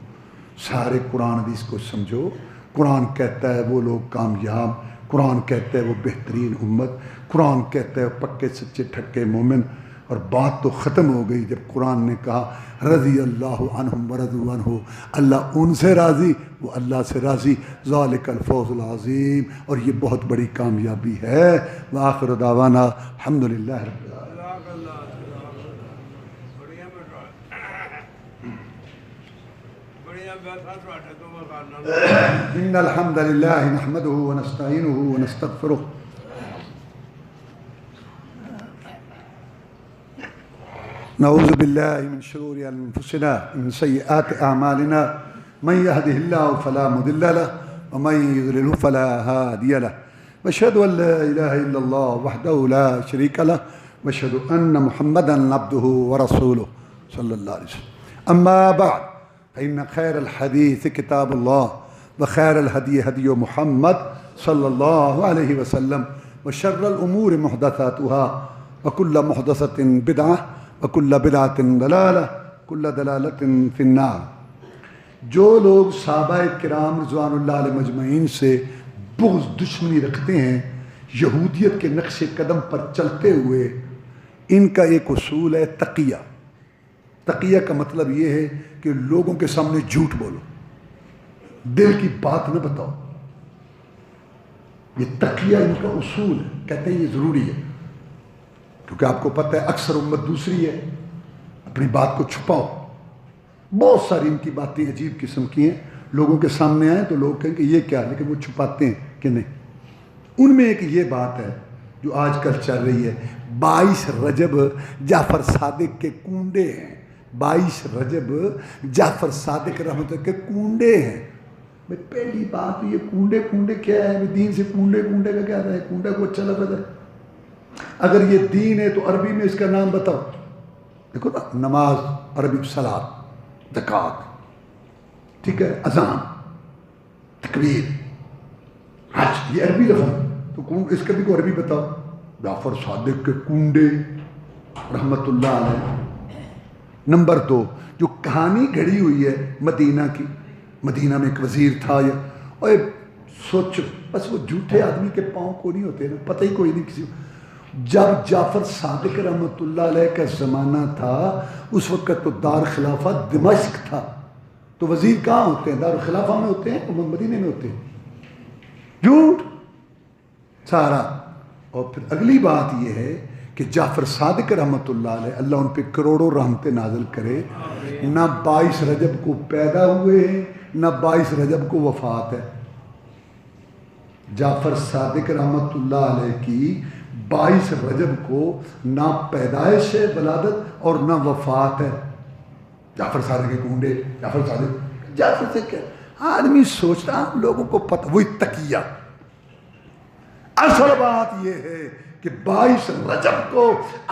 سارے قرآن حدیث کو سمجھو. قرآن کہتا ہے وہ لوگ کامیاب، قرآن کہتا ہے وہ بہترین امت، قرآن کہتا ہے پکے سچے ٹھکے مومن. اور بات تو ختم ہو گئی جب قرآن نے کہا رضی اللہ عنہم ورضوا عنہ، اللہ ان سے راضی، وہ اللہ سے راضی. ذالک الفوز العظیم، اور یہ بہت بڑی کامیابی ہے. وآخر دعوانا الحمدللہ رب العالمین. ان الحمد للہ نحمده ونستعینه ونستغفره نعوذ باللہ من شرور انفسنا من سیئات اعمالنا من يهده الله فلا مضل له ومن يضلل فلا هادي له واشهد ان لا اله الا الله وحده لا شريك له واشهد ان محمدا عبده ورسوله صلى الله عليه وسلم. اما بعد فإن خير الحديث كتاب الله وخير الهدي هدي محمد صلى الله عليه وسلم وشر الأمور محدثاتها وكل محدثة بدعة وكل بدعة ضلالة كل ضلالة في النار. جو لوگ صحابہ کرام رضوان اللہ علیہ مجمعین سے بغض دشمنی رکھتے ہیں، یہودیت کے نقش قدم پر چلتے ہوئے، ان کا ایک اصول ہے تقیہ. تقیہ کا مطلب یہ ہے کہ لوگوں کے سامنے جھوٹ بولو، دل کی بات نہ بتاؤ. یہ تقیہ ان کا اصول ہے. کہتے ہیں یہ ضروری ہے کیونکہ آپ کو پتہ ہے اکثر امت دوسری ہے، اپنی بات کو چھپاؤ. بہت ساری ان کی باتیں عجیب قسم کی ہیں، لوگوں کے سامنے آئیں تو لوگ کہیں کہ یہ کیا، لیکن وہ چھپاتے ہیں کہ نہیں. ان میں ایک یہ بات ہے جو آج کل چل رہی ہے، 22 رجب جعفر صادق کے کنڈے ہیں. 22 رجب جعفر صادق رحمۃ اللہ کے کنڈے ہیں. بھائی پہلی بات یہ کنڈے کیا ہے؟ دین سے کنڈے کا کیا ہے؟ کنڈے کو اچھا لفظ ہے. اگر یہ دین ہے تو عربی میں اس کا نام بتاؤ. دیکھو نا، نماز عربی صلاۃ، زکوٰۃ، ٹھیک ہے، اذان، تکبیر، حج، یہ عربی لفظ. تو اس کا بھی کوئی عربی بتاؤ. جعفر صادق کے کنڈے رحمۃ اللہ علیہ. نمبر 2، جو کہانی گھڑی ہوئی ہے مدینہ کی، مدینہ میں ایک وزیر تھا، اور سوچو بس وہ جھوٹے آدمی کے پاؤں کو نہیں ہوتے نا، پتہ ہی کوئی نہیں کسی کو. جب جعفر صادق رحمۃ اللہ علیہ کا زمانہ تھا، اس وقت تو دار خلافہ دمشق تھا. تو وزیر کہاں ہوتے ہیں؟ دار خلافہ میں ہوتے ہیں، مدینہ میں ہوتے ہیں. جھوٹ سارا. اور پھر اگلی بات یہ ہے کہ جعفر صادق رحمۃ اللہ علیہ، اللہ ان پہ کروڑوں رحمتیں نازل کرے، نہ 22 رجب کو پیدا ہوئے ہیں، نہ 22 رجب کو وفات ہے. جعفر صادق رحمۃ اللہ علیہ کی 22 رجب کو نہ پیدائش ہے ولادت اور نہ وفات ہے. جعفر صادق کے کنڈے، جعفر سے کیا آدمی سوچتا، لوگوں کو پتہ. وہی تقیہ. اصل بات یہ ہے کہ 22 رجب کو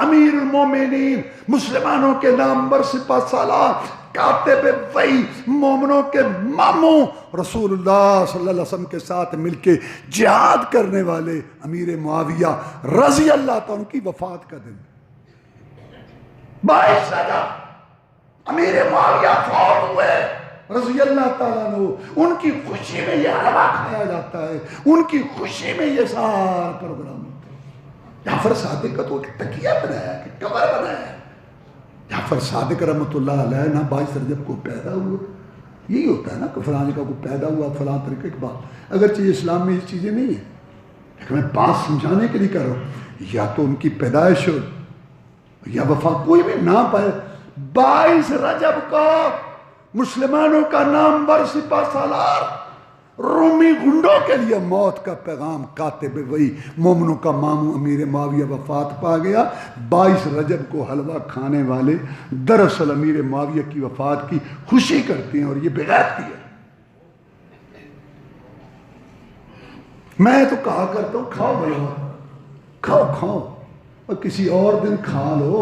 امیر المومنین، مسلمانوں کے نامور سپہ سالار، کاتب وحی، مومنوں کے ماموں، رسول اللہ صلی اللہ علیہ وسلم کے ساتھ مل کے جہاد کرنے والے امیر معاویہ رضی اللہ تعالیٰ کی وفات کا دن. 22 رجب امیر معاویہ فوت ہوئے رضی اللہ تعالیٰ عنہ. ان کی خوشی میں یہ حلوہ کھایا جاتا ہے، ان کی خوشی میں یہ سارا پروگرام ہوتا ہے. جعفر صادق کا تو ایک تکیہ بنایا کہ قبر بنایا. جعفر صادق رحمۃ اللہ علیہ نہ 22 رجب کو پیدا ہوئے. یہی ہوتا ہے نا کہ فلاں کا کوئی پیدا ہوا فلاں طریقے کی بات. اگرچہ اسلام میں یہ چیزیں نہیں ہیں، لیکن میں بات سمجھانے کے لیے کہہ رہا ہوں. یا تو ان کی پیدائش ہو یا وفات، کوئی بھی نہ پائے. 22 رجب کو مسلمانوں کا نامور سپہ سالار رومی گنڈوں کے لیے موت کا پیغام کاتب وحی، مومنوں کا ماموں امیر معاویہ وفات پا گیا. 22 رجب کو حلوہ کھانے والے دراصل امیر معاویہ کی وفات کی خوشی کرتے ہیں، اور یہ بغیرتی ہے. میں تو کہا کرتا ہوں کھاؤ بھائی، کھاؤ کھاؤ، اور کسی اور دن کھا لو،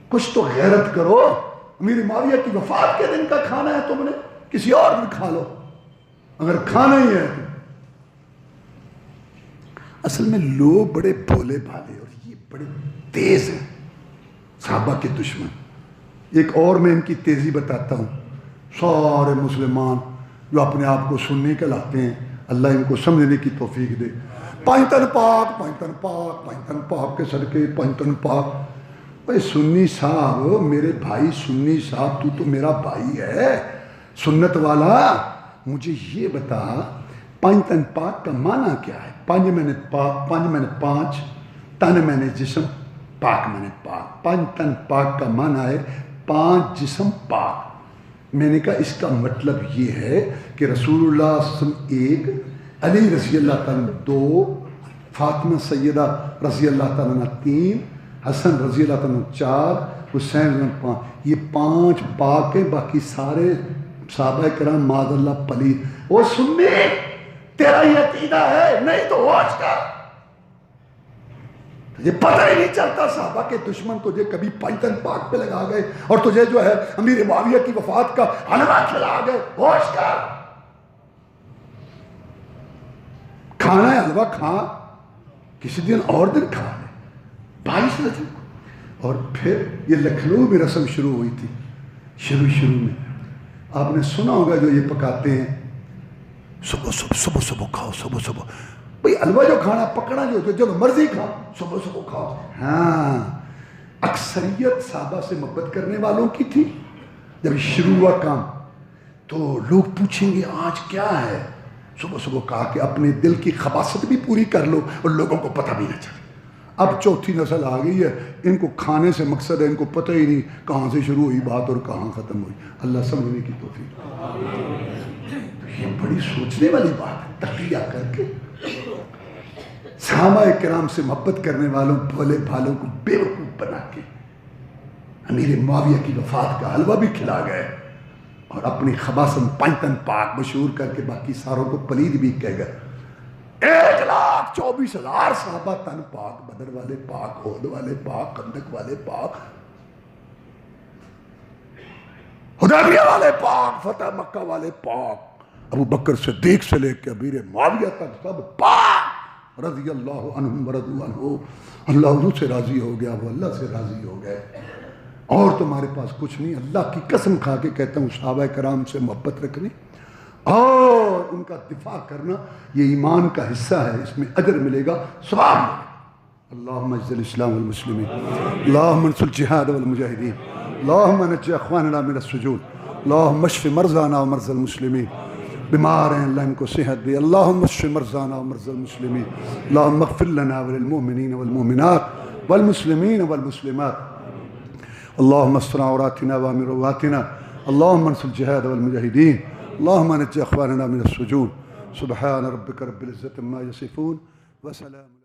کچھ تو غیرت کرو. امیر معاویہ کی وفات کے دن کا کھانا ہے تم نے، کسی اور دن کھا لو اگر کھانا ہی ہے تو. اصل میں لوگ بڑے بھولے بھالے اور یہ بڑے تیز ہیں صحابہ کے دشمن. ایک اور میں ان کی تیزی بتاتا ہوں. سارے مسلمان جو اپنے آپ کو سنی کہلاتے ہیں، اللہ ان کو سمجھنے کی توفیق دے. پنجتن پاک پنجتن پاک پنجتن پاک کے صدقے پنجتن پاک. بھائی سنی صاحب، میرے بھائی سنی صاحب، تو میرا بھائی ہے سنت والا، مجھے یہ بتا پنجتن پاک کا معنی کیا ہے؟ پنج میں نے پاک، پنج میں نے پانچ، تن میں نے جسم، پاک میں نے پاک. پنجتن پاک کا معنی ہے پانچ جسم پاک. میں نے کہا اس کا مطلب یہ ہے کہ رسول اللہ صلی اللہ علیہ وسلم ایک، علی رضی اللہ تعالیٰ دو، فاطمہ سیدہ رضی اللہ تعالیٰ تین، حسن رضی اللہ تعالیٰ چار، حسین رضی اللہ پانچ. یہ پانچ پاک ہیں، باقی سارے صحابہ کرام معاذ اللہ پلید. وہ سنی تیرا یہ عقیدہ ہے؟ نہیں تو ہوش کر. تجھے پتہ ہی نہیں چلتا صحابہ کے دشمن تجھے کبھی پنجتن پاک پہ لگا گئے اور تجھے جو ہے امیر معاویہ کی وفات کا حلوہ کھلا گئے. ہوش کر. کھانا ہے حلوہ کھا، کسی دن اور دن کھا لے. 22 رجب کو. اور پھر یہ لکھنؤ میں رسم شروع ہوئی تھی. شروع میں آپ نے سنا ہوگا جو یہ پکاتے ہیں، صبح کھاؤ، صبح بھئی حلوہ جو کھانا پکڑا جو مرضی کھاؤ، صبح کھاؤ. ہاں، اکثریت صحابہ سے محبت کرنے والوں کی تھی. جب شروع ہوا کام تو لوگ پوچھیں گے آج کیا ہے، صبح کہا کہ اپنے دل کی خباثت بھی پوری کر لو اور لوگوں کو پتہ بھی نہ چلے. اب چوتھی نسل آ گئی ہے، ان کو کھانے سے مقصد ہے، ان کو پتہ ہی نہیں کہاں سے شروع ہوئی بات اور کہاں ختم ہوئی. اللہ سمجھنے کی توفیق. یہ بڑی سوچنے والی بات ہے. تقیہ کر کے صحابہ کرام سے محبت کرنے والوں بھولے بھالوں کو بیوقوف بنا کے امیر معاویہ کی وفات کا حلوہ بھی کھلا گئے اور اپنی خباثت پنجتن پاک مشہور کر کے باقی ساروں کو پلید بھی کہہ گئے. 1,24,000 صحابہ تن پاک، بدر والے پاک، احد والے پاک، خندق والے پاک، حدیبیہ والے پاک، فتح مکہ والے پاک، ابو بکر صدیق سے لے کے امیر معاویہ تک سب پاک رضی اللہ عنہم ورضوا عنہ. اللہ انہوں سے راضی ہو گیا، وہ اللہ سے راضی ہو گئے. اور تمہارے پاس کچھ نہیں. اللہ کی قسم کھا کے کہتا ہوں صحابہ کرام سے محبت رکھنی اور ان کا دفاع کرنا یہ ایمان کا حصہ ہے. اس میں اجر ملے گا، ثواب ملے گا. اللہم اعز الاسلام والمسلمین، اللہم انصر الجہاد والمجاہدین، اللہم نجی اخواننا من السجون، اللہم اشف مرضانا ومرضى المسلمین. بیمار ہیں اللہ ان کو صحت دے. اللہم اشف مرضانا ومرضى المسلمین، اللہم اغفر لنا وللمؤمنین والمؤمنات والمسلمین والمسلمات. اللہم استر عوراتنا وامن رواتنا، اللہم انصر الجہاد والمجاہدین، اللہم نجی اخواننا من السجون. سبحان ربک رب العزت عما یصفون وسلام.